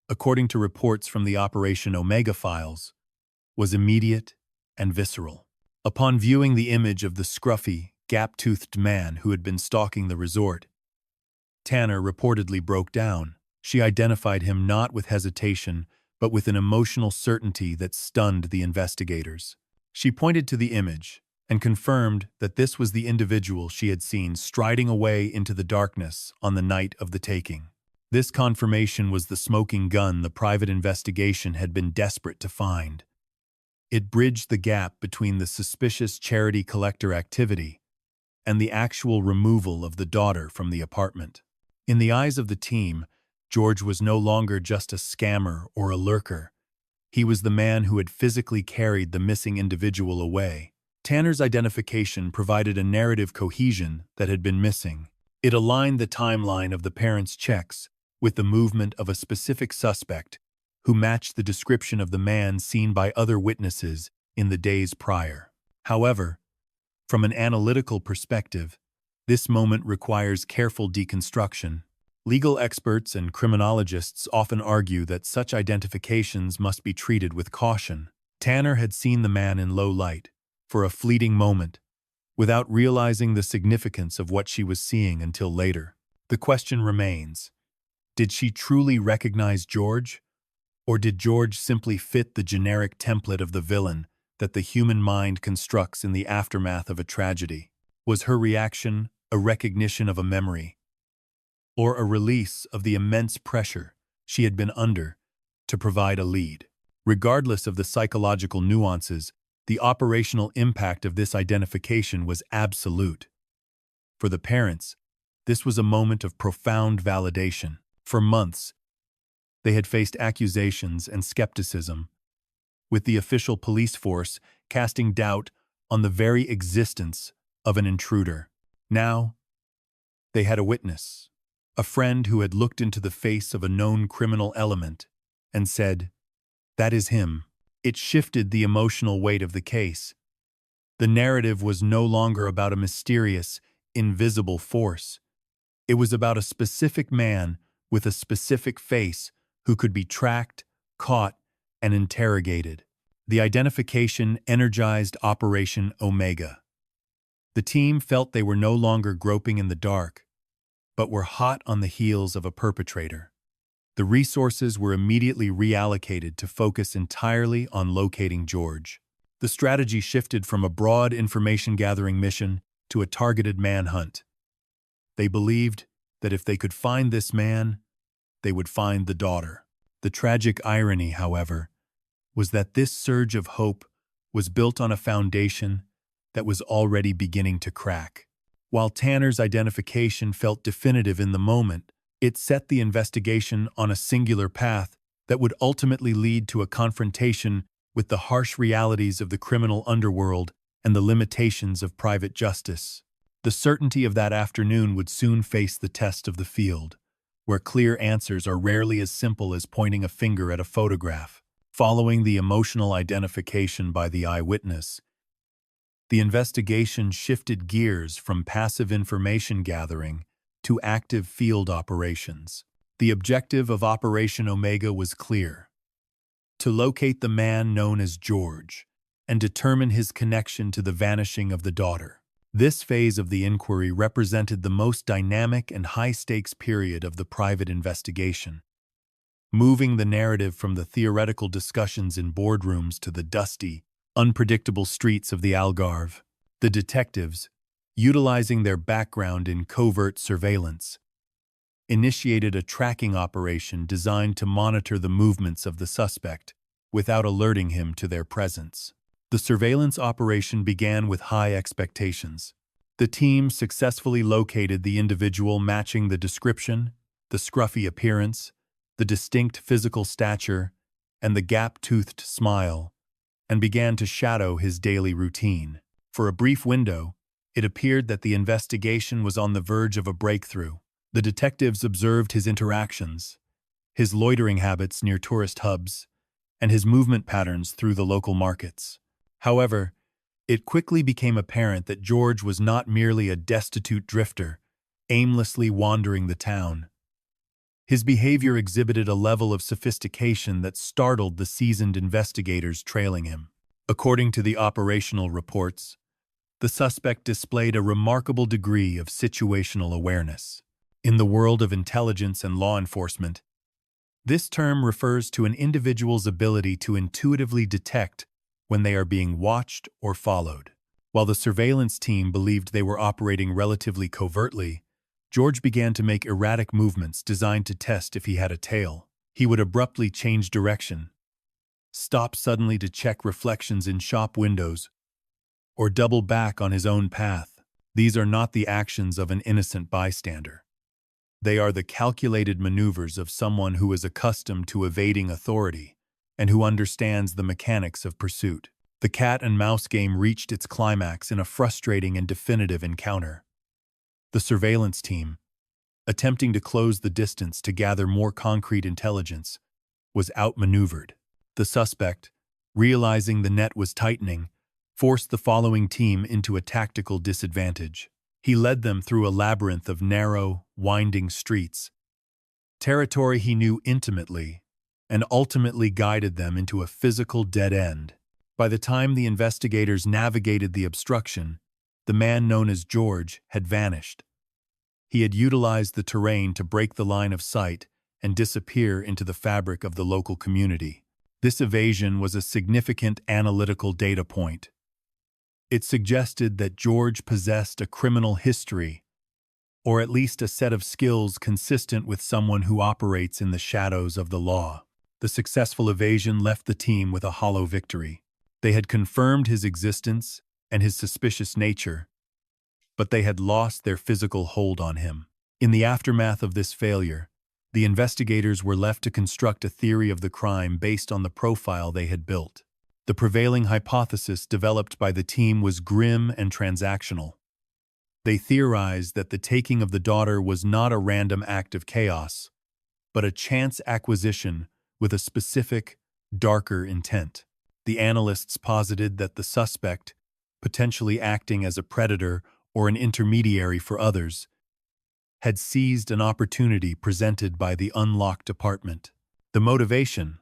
according to reports from the Operation Omega files, was immediate and visceral. Upon viewing the image of the scruffy, gap-toothed man who had been stalking the resort, Tanner reportedly broke down. She identified him not with hesitation, but with an emotional certainty that stunned the investigators. She pointed to the image and confirmed that this was the individual she had seen striding away into the darkness on the night of the taking. This confirmation was the smoking gun the private investigation had been desperate to find. It bridged the gap between the suspicious charity collector activity and the actual removal of the daughter from the apartment. In the eyes of the team, George was no longer just a scammer or a lurker. He was the man who had physically carried the missing individual away. Tanner's identification provided a narrative cohesion that had been missing. It aligned the timeline of the parents' checks with the movement of a specific suspect who matched the description of the man seen by other witnesses in the days prior. However, from an analytical perspective, this moment requires careful deconstruction. Legal experts and criminologists often argue that such identifications must be treated with caution. Tanner had seen the man in low light, for a fleeting moment, without realizing the significance of what she was seeing until later. The question remains, did she truly recognize George? Or did George simply fit the generic template of the villain that the human mind constructs in the aftermath of a tragedy? Was her reaction a recognition of a memory, or a release of the immense pressure she had been under to provide a lead? Regardless of the psychological nuances, the operational impact of this identification was absolute. For the parents, this was a moment of profound validation. For months, they had faced accusations and skepticism, with the official police force casting doubt on the very existence of an intruder. Now, they had a witness, a friend who had looked into the face of a known criminal element and said, "That is him." It shifted the emotional weight of the case. The narrative was no longer about a mysterious, invisible force. It was about a specific man with a specific face who could be tracked, caught, and interrogated. The identification energized Operation Omega. The team felt they were no longer groping in the dark, but were hot on the heels of a perpetrator. The resources were immediately reallocated to focus entirely on locating George. The strategy shifted from a broad information-gathering mission to a targeted manhunt. They believed that if they could find this man, they would find the daughter. The tragic irony, however, was that this surge of hope was built on a foundation that was already beginning to crack. While Tanner's identification felt definitive in the moment, it set the investigation on a singular path that would ultimately lead to a confrontation with the harsh realities of the criminal underworld and the limitations of private justice. The certainty of that afternoon would soon face the test of the field, where clear answers are rarely as simple as pointing a finger at a photograph. Following the emotional identification by the eyewitness, the investigation shifted gears from passive information gathering to active field operations. The objective of Operation Omega was clear: to locate the man known as George and determine his connection to the vanishing of the daughter. This phase of the inquiry represented the most dynamic and high-stakes period of the private investigation, moving the narrative from the theoretical discussions in boardrooms to the dusty, unpredictable streets of the Algarve. The detectives, utilizing their background in covert surveillance, initiated a tracking operation designed to monitor the movements of the suspect without alerting him to their presence. The surveillance operation began with high expectations. The team successfully located the individual matching the description, the scruffy appearance, the distinct physical stature, and the gap-toothed smile, and began to shadow his daily routine. For a brief window, it appeared that the investigation was on the verge of a breakthrough. The detectives observed his interactions, his loitering habits near tourist hubs, and his movement patterns through the local markets. However, it quickly became apparent that George was not merely a destitute drifter, aimlessly wandering the town. His behavior exhibited a level of sophistication that startled the seasoned investigators trailing him. According to the operational reports, the suspect displayed a remarkable degree of situational awareness. In the world of intelligence and law enforcement, this term refers to an individual's ability to intuitively detect when they are being watched or followed. While the surveillance team believed they were operating relatively covertly, George began to make erratic movements designed to test if he had a tail. He would abruptly change direction, stop suddenly to check reflections in shop windows, or double back on his own path. These are not the actions of an innocent bystander. They are the calculated maneuvers of someone who is accustomed to evading authority and who understands the mechanics of pursuit. The cat-and-mouse game reached its climax in a frustrating and definitive encounter. The surveillance team, attempting to close the distance to gather more concrete intelligence, was outmaneuvered. The suspect, realizing the net was tightening, forced the following team into a tactical disadvantage. He led them through a labyrinth of narrow, winding streets, territory he knew intimately, and ultimately guided them into a physical dead end. By the time the investigators navigated the obstruction, the man known as George had vanished. He had utilized the terrain to break the line of sight and disappear into the fabric of the local community. This evasion was a significant analytical data point. It suggested that George possessed a criminal history, or at least a set of skills consistent with someone who operates in the shadows of the law. The successful evasion left the team with a hollow victory. They had confirmed his existence and his suspicious nature, but they had lost their physical hold on him. In the aftermath of this failure, the investigators were left to construct a theory of the crime based on the profile they had built. The prevailing hypothesis developed by the team was grim and transactional. They theorized that the taking of the daughter was not a random act of chaos, but a chance acquisition with a specific, darker intent. The analysts posited that the suspect, potentially acting as a predator or an intermediary for others, had seized an opportunity presented by the unlocked apartment. The motivation,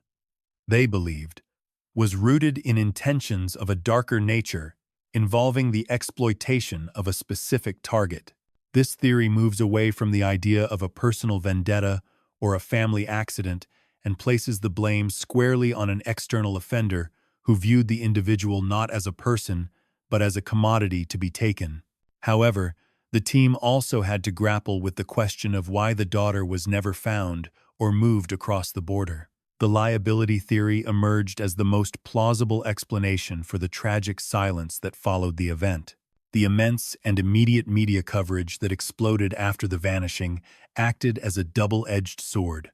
they believed, was rooted in intentions of a darker nature involving the exploitation of a specific target. This theory moves away from the idea of a personal vendetta or a family accident and places the blame squarely on an external offender who viewed the individual not as a person but as a commodity to be taken. However, the team also had to grapple with the question of why the daughter was never found or moved across the border. The liability theory emerged as the most plausible explanation for the tragic silence that followed the event. The immense and immediate media coverage that exploded after the vanishing acted as a double-edged sword.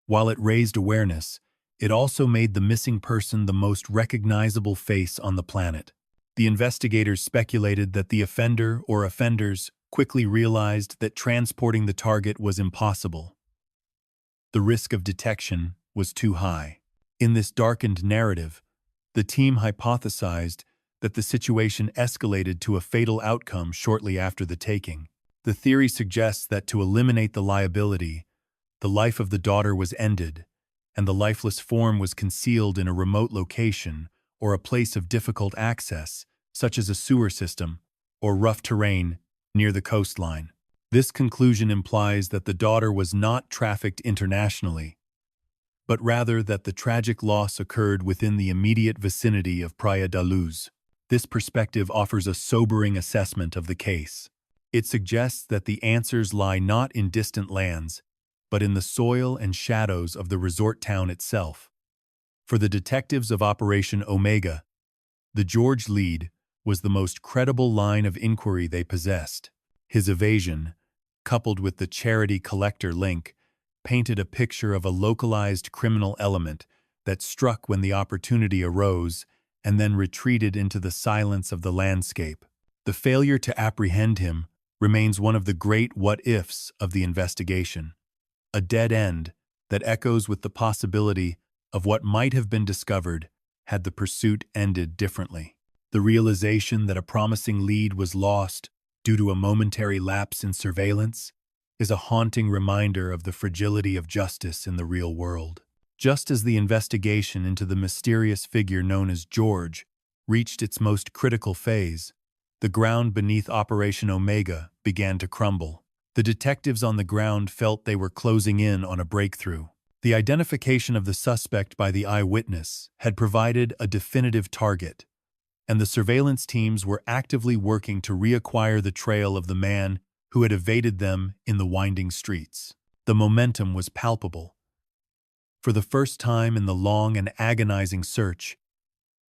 While it raised awareness, it also made the missing person the most recognizable face on the planet. The investigators speculated that the offender or offenders quickly realized that transporting the target was impossible. The risk of detection was too high. In this darkened narrative, the team hypothesized that the situation escalated to a fatal outcome shortly after the taking. The theory suggests that to eliminate the liability, the life of the daughter was ended, and the lifeless form was concealed in a remote location or a place of difficult access, such as a sewer system or rough terrain near the coastline. This conclusion implies that the daughter was not trafficked internationally, but rather that the tragic loss occurred within the immediate vicinity of Praia da Luz. This perspective offers a sobering assessment of the case. It suggests that the answers lie not in distant lands, but in the soil and shadows of the resort town itself. For the detectives of Operation Omega, the George lead was the most credible line of inquiry they possessed. His evasion, coupled with the charity collector link, painted a picture of a localized criminal element that struck when the opportunity arose and then retreated into the silence of the landscape. The failure to apprehend him remains one of the great what-ifs of the investigation, a dead end that echoes with the possibility of what might have been discovered had the pursuit ended differently. The realization that a promising lead was lost due to a momentary lapse in surveillance is a haunting reminder of the fragility of justice in the real world. Just as the investigation into the mysterious figure known as George reached its most critical phase, the ground beneath Operation Omega began to crumble. The detectives on the ground felt they were closing in on a breakthrough. The identification of the suspect by the eyewitness had provided a definitive target, and the surveillance teams were actively working to reacquire the trail of the man who had evaded them in the winding streets. The momentum was palpable. For the first time in the long and agonizing search,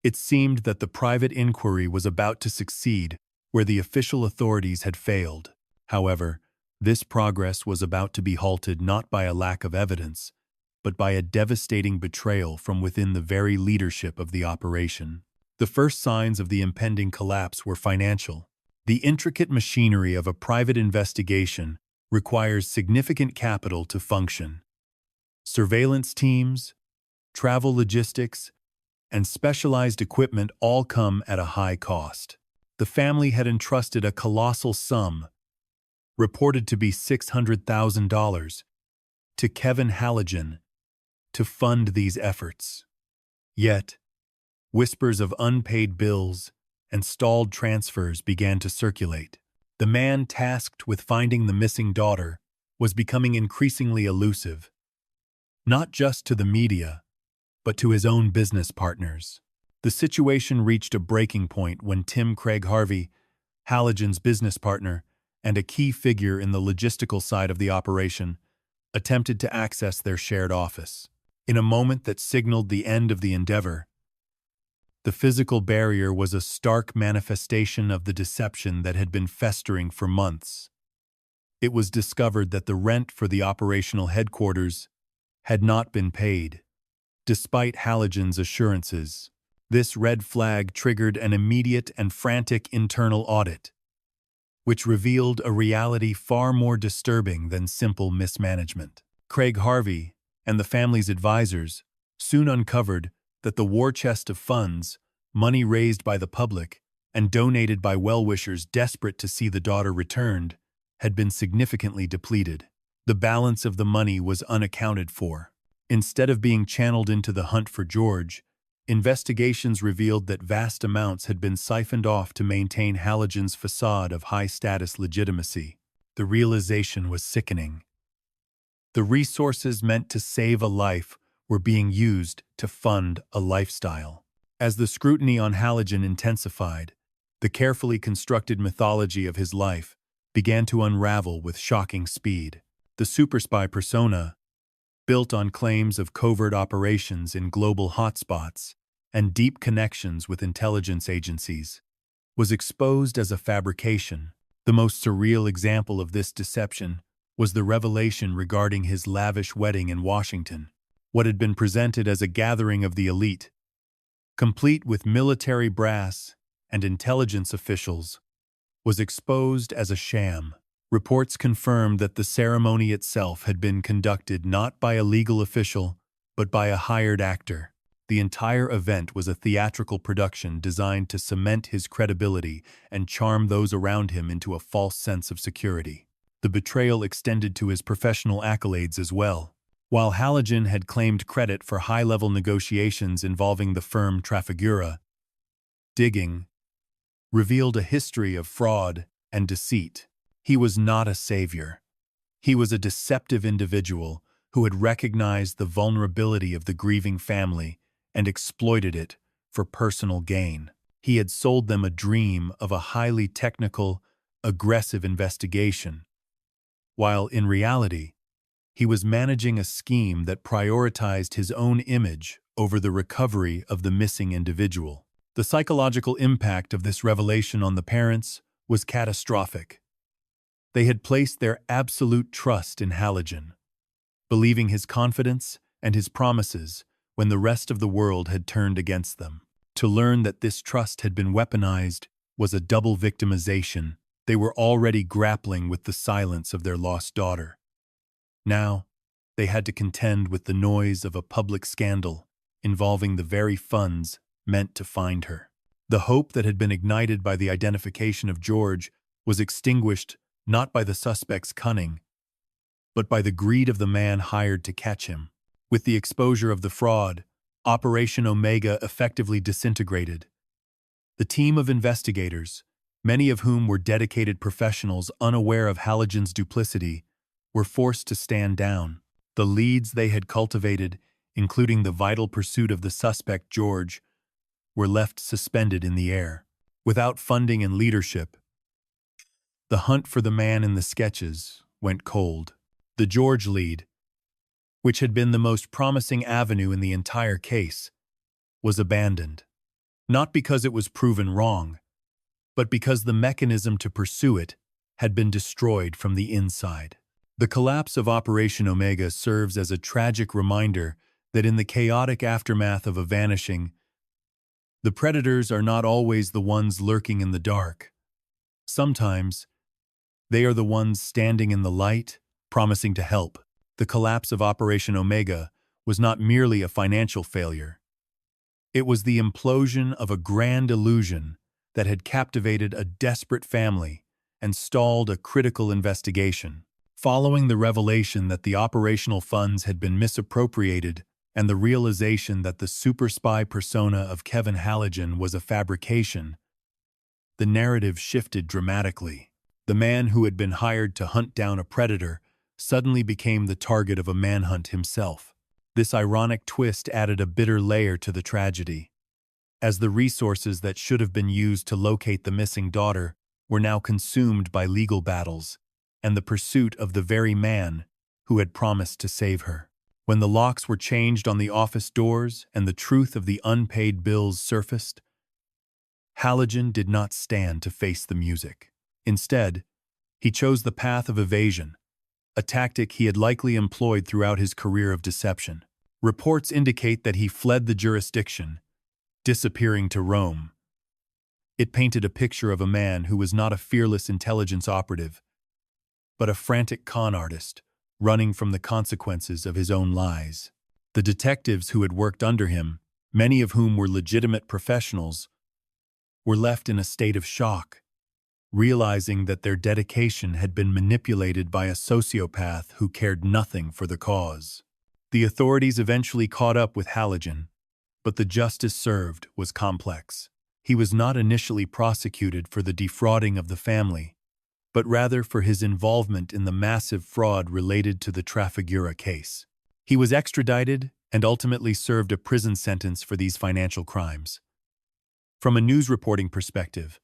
it seemed that the private inquiry was about to succeed where the official authorities had failed. However, this progress was about to be halted not by a lack of evidence, but by a devastating betrayal from within the very leadership of the operation. The first signs of the impending collapse were financial. The intricate machinery of a private investigation requires significant capital to function. Surveillance teams, travel logistics, and specialized equipment all come at a high cost. The family had entrusted a colossal sum, reported to be $600,000, to Kevin Halligan to fund these efforts. Yet, whispers of unpaid bills and stalled transfers began to circulate. The man tasked with finding the missing daughter was becoming increasingly elusive, not just to the media, but to his own business partners. The situation reached a breaking point when Tim Craig Harvey, Halligan's business partner and a key figure in the logistical side of the operation, attempted to access their shared office. In a moment that signaled the end of the endeavor, the physical barrier was a stark manifestation of the deception that had been festering for months. It was discovered that the rent for the operational headquarters had not been paid. Despite Halligan's assurances, this red flag triggered an immediate and frantic internal audit, which revealed a reality far more disturbing than simple mismanagement. Craig Harvey and the family's advisors soon uncovered that the war chest of funds, money raised by the public and donated by well-wishers desperate to see the daughter returned, had been significantly depleted. The balance of the money was unaccounted for. Instead of being channeled into the hunt for George, investigations revealed that vast amounts had been siphoned off to maintain Halligan's facade of high-status legitimacy. The realization was sickening. The resources meant to save a life were being used to fund a lifestyle. As the scrutiny on Halligan intensified, the carefully constructed mythology of his life began to unravel with shocking speed. The superspy persona, built on claims of covert operations in global hotspots and deep connections with intelligence agencies, was exposed as a fabrication. The most surreal example of this deception was the revelation regarding his lavish wedding in Washington. What had been presented as a gathering of the elite, complete with military brass and intelligence officials, was exposed as a sham. Reports confirmed that the ceremony itself had been conducted not by a legal official, but by a hired actor. The entire event was a theatrical production designed to cement his credibility and charm those around him into a false sense of security. The betrayal extended to his professional accolades as well. While Halogen had claimed credit for high-level negotiations involving the firm Trafigura, digging revealed a history of fraud and deceit. He was not a savior. He was a deceptive individual who had recognized the vulnerability of the grieving family and exploited it for personal gain. He had sold them a dream of a highly technical, aggressive investigation, while in reality, he was managing a scheme that prioritized his own image over the recovery of the missing individual. The psychological impact of this revelation on the parents was catastrophic. They had placed their absolute trust in Halogen, believing his confidence and his promises when the rest of the world had turned against them. To learn that this trust had been weaponized was a double victimization. They were already grappling with the silence of their lost daughter. Now, they had to contend with the noise of a public scandal involving the very funds meant to find her. The hope that had been ignited by the identification of George was extinguished not by the suspect's cunning, but by the greed of the man hired to catch him. With the exposure of the fraud, Operation Omega effectively disintegrated. The team of investigators, many of whom were dedicated professionals unaware of Halogen's duplicity, were forced to stand down. The leads they had cultivated, including the vital pursuit of the suspect George, were left suspended in the air. Without funding and leadership, the hunt for the man in the sketches went cold. The George lead, which had been the most promising avenue in the entire case, was abandoned. Not because it was proven wrong, but because the mechanism to pursue it had been destroyed from the inside. The collapse of Operation Omega serves as a tragic reminder that in the chaotic aftermath of a vanishing, the predators are not always the ones lurking in the dark. Sometimes, they are the ones standing in the light, promising to help. The collapse of Operation Omega was not merely a financial failure. It was the implosion of a grand illusion that had captivated a desperate family and stalled a critical investigation. Following the revelation that the operational funds had been misappropriated and the realization that the super spy persona of Kevin Halogen was a fabrication, the narrative shifted dramatically. The man who had been hired to hunt down a predator suddenly became the target of a manhunt himself. This ironic twist added a bitter layer to the tragedy, as the resources that should have been used to locate the missing daughter were now consumed by legal battles and the pursuit of the very man who had promised to save her. When the locks were changed on the office doors and the truth of the unpaid bills surfaced, Halogen did not stand to face the music. Instead, he chose the path of evasion, a tactic he had likely employed throughout his career of deception. Reports indicate that he fled the jurisdiction, disappearing to Rome. It painted a picture of a man who was not a fearless intelligence operative, but a frantic con artist, running from the consequences of his own lies. The detectives who had worked under him, many of whom were legitimate professionals, were left in a state of shock, realizing that their dedication had been manipulated by a sociopath who cared nothing for the cause. The authorities eventually caught up with Halogen, but the justice served was complex. He was not initially prosecuted for the defrauding of the family, but rather for his involvement in the massive fraud related to the Trafigura case. He was extradited and ultimately served a prison sentence for these financial crimes. From a news reporting perspective,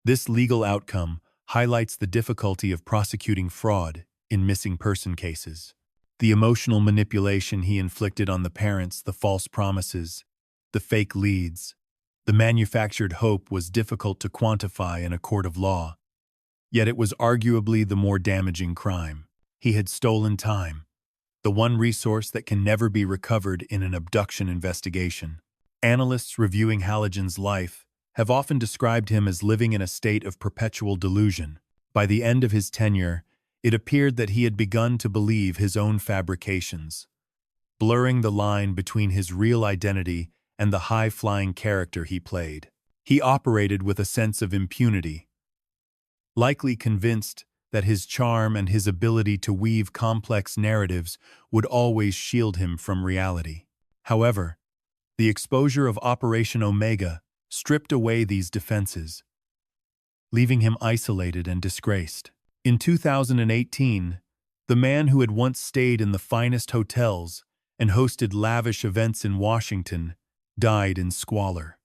this legal outcome highlights the difficulty of prosecuting fraud in missing person cases. The emotional manipulation he inflicted on the parents, the false promises, the fake leads, the manufactured hope was difficult to quantify in a court of law. Yet it was arguably the more damaging crime. He had stolen time, the one resource that can never be recovered in an abduction investigation. Analysts reviewing Halogen's life have often described him as living in a state of perpetual delusion. By the end of his tenure, it appeared that he had begun to believe his own fabrications, blurring the line between his real identity and the high-flying character he played. He operated with a sense of impunity, likely convinced that his charm and his ability to weave complex narratives would always shield him from reality. However, the exposure of Operation Omega stripped away these defenses, leaving him isolated and disgraced. In 2018, the man who had once stayed in the finest hotels and hosted lavish events in Washington died in squalor.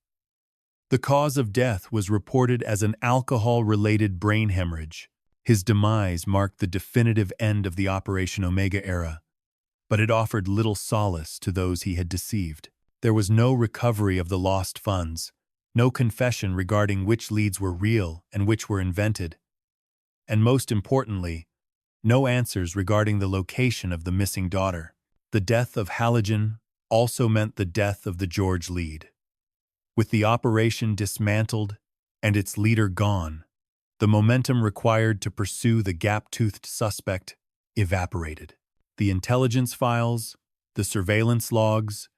The cause of death was reported as an alcohol-related brain hemorrhage. His demise marked the definitive end of the Operation Omega era, but it offered little solace to those he had deceived. There was no recovery of the lost funds, no confession regarding which leads were real and which were invented, and most importantly, no answers regarding the location of the missing daughter. The death of Halogen also meant the death of the George lead. With the operation dismantled and its leader gone, the momentum required to pursue the gap-toothed suspect evaporated. The intelligence files, the surveillance logs,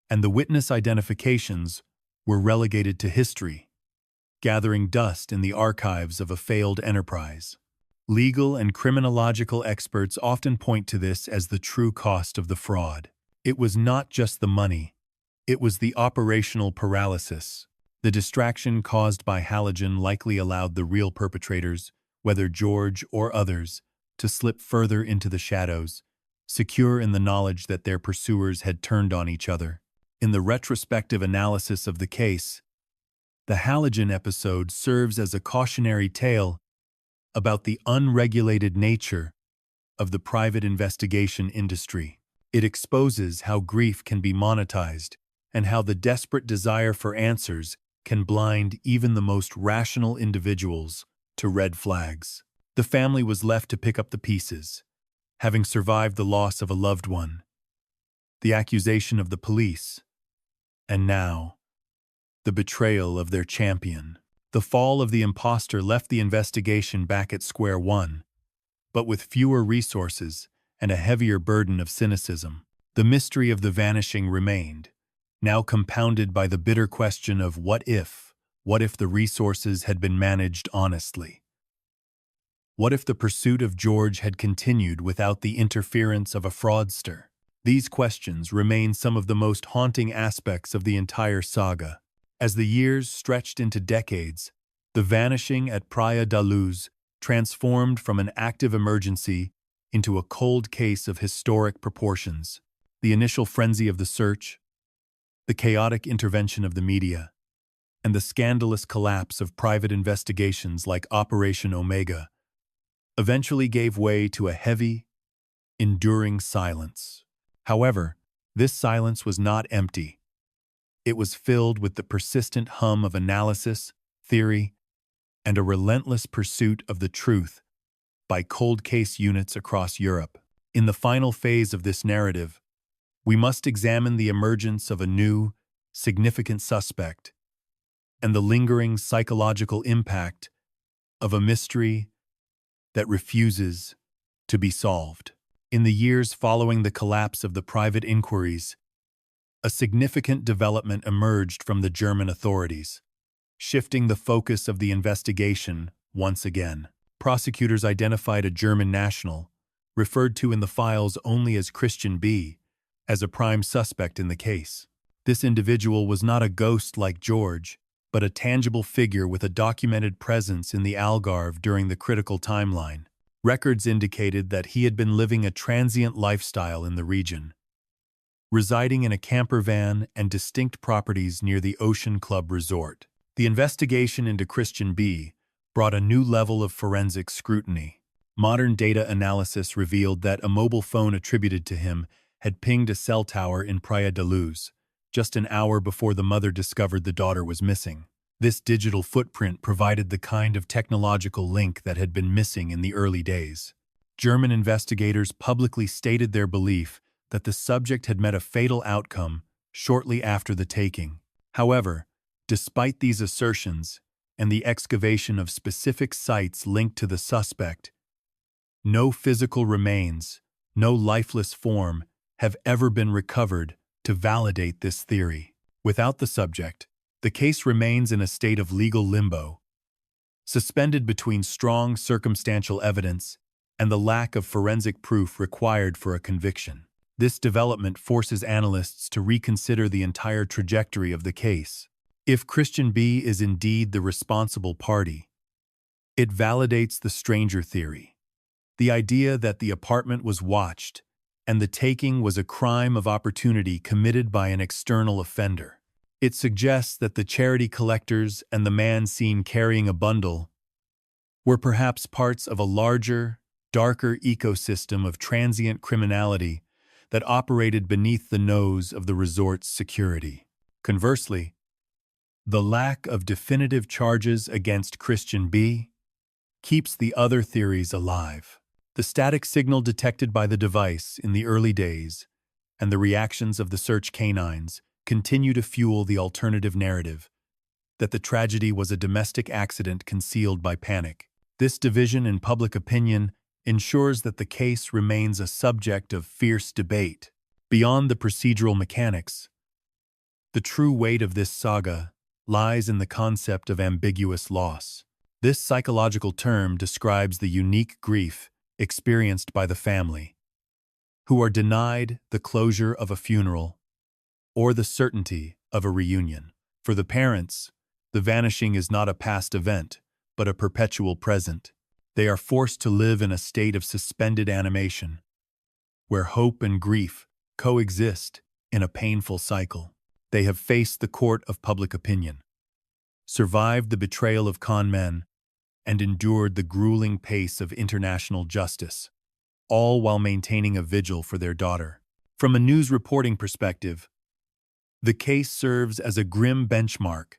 and the witness identifications were relegated to history, gathering dust in the archives of a failed enterprise. Legal and criminological experts often point to this as the true cost of the fraud. It was not just the money, it was the operational paralysis. The distraction caused by Halogen likely allowed the real perpetrators, whether George or others, to slip further into the shadows, secure in the knowledge that their pursuers had turned on each other. In the retrospective analysis of the case, the Halogen episode serves as a cautionary tale about the unregulated nature of the private investigation industry. It exposes how grief can be monetized and how the desperate desire for answers can blind even the most rational individuals to red flags. The family was left to pick up the pieces, having survived the loss of a loved one, the accusation of the police, and now, the betrayal of their champion. The fall of the imposter left the investigation back at square one, but with fewer resources and a heavier burden of cynicism. The mystery of the vanishing remained, now compounded by the bitter question of what if the resources had been managed honestly? What if the pursuit of George had continued without the interference of a fraudster? These questions remain some of the most haunting aspects of the entire saga. As the years stretched into decades, the vanishing at Praia da Luz transformed from an active emergency into a cold case of historic proportions. The initial frenzy of the search, the chaotic intervention of the media, and the scandalous collapse of private investigations like Operation Omega eventually gave way to a heavy, enduring silence. However, this silence was not empty. It was filled with the persistent hum of analysis, theory, and a relentless pursuit of the truth by cold case units across Europe. In the final phase of this narrative, we must examine the emergence of a new, significant suspect and the lingering psychological impact of a mystery that refuses to be solved. In the years following the collapse of the private inquiries, a significant development emerged from the German authorities, shifting the focus of the investigation once again. Prosecutors identified a German national, referred to in the files only as Christian B., as a prime suspect in the case. This individual was not a ghost like George, but a tangible figure with a documented presence in the Algarve during the critical timeline. Records indicated that he had been living a transient lifestyle in the region, residing in a camper van and distinct properties near the Ocean Club Resort. The investigation into Christian B. brought a new level of forensic scrutiny. Modern data analysis revealed that a mobile phone attributed to him had pinged a cell tower in Praia da Luz, just an hour before the mother discovered the daughter was missing. This digital footprint provided the kind of technological link that had been missing in the early days. German investigators publicly stated their belief that the subject had met a fatal outcome shortly after the taking. However, despite these assertions and the excavation of specific sites linked to the suspect, no physical remains, no lifeless form, have ever been recovered to validate this theory. Without the subject, the case remains in a state of legal limbo, suspended between strong circumstantial evidence and the lack of forensic proof required for a conviction. This development forces analysts to reconsider the entire trajectory of the case. If Christian B is indeed the responsible party, it validates the stranger theory, the idea that the apartment was watched and the taking was a crime of opportunity committed by an external offender. It suggests that the charity collectors and the man seen carrying a bundle were perhaps parts of a larger, darker ecosystem of transient criminality that operated beneath the nose of the resort's security. Conversely, the lack of definitive charges against Christian B keeps the other theories alive. The static signal detected by the device in the early days and the reactions of the search canines continue to fuel the alternative narrative that the tragedy was a domestic accident concealed by panic. This division in public opinion ensures that the case remains a subject of fierce debate. Beyond the procedural mechanics, the true weight of this saga lies in the concept of ambiguous loss. This psychological term describes the unique grief experienced by the family, who are denied the closure of a funeral or the certainty of a reunion. For the parents, the vanishing is not a past event, but a perpetual present. They are forced to live in a state of suspended animation, where hope and grief coexist in a painful cycle. They have faced the court of public opinion, survived the betrayal of con men, and endured the grueling pace of international justice, all while maintaining a vigil for their daughter. From a news reporting perspective, the case serves as a grim benchmark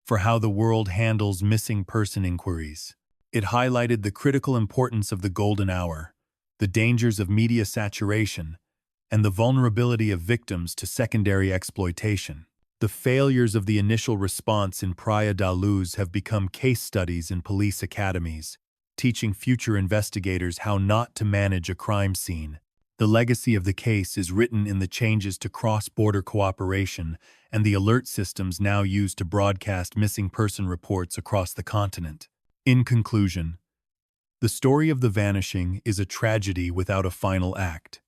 for how the world handles missing person inquiries. It highlighted the critical importance of the golden hour, the dangers of media saturation, and the vulnerability of victims to secondary exploitation. The failures of the initial response in Praia da Luz have become case studies in police academies, teaching future investigators how not to manage a crime scene. The legacy of the case is written in the changes to cross-border cooperation and the alert systems now used to broadcast missing person reports across the continent. In conclusion, the story of the vanishing is a tragedy without a final act.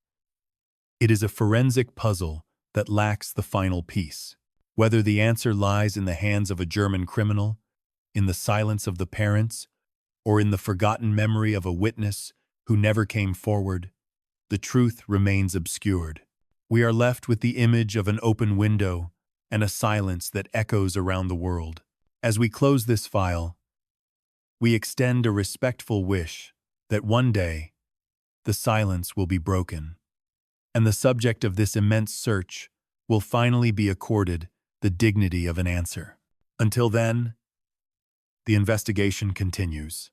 It is a forensic puzzle that lacks the final piece. Whether the answer lies in the hands of a German criminal, in the silence of the parents, or in the forgotten memory of a witness who never came forward, the truth remains obscured. We are left with the image of an open window and a silence that echoes around the world. As we close this file, we extend a respectful wish that one day the silence will be broken, and the subject of this immense search will finally be accorded the dignity of an answer. Until then, the investigation continues.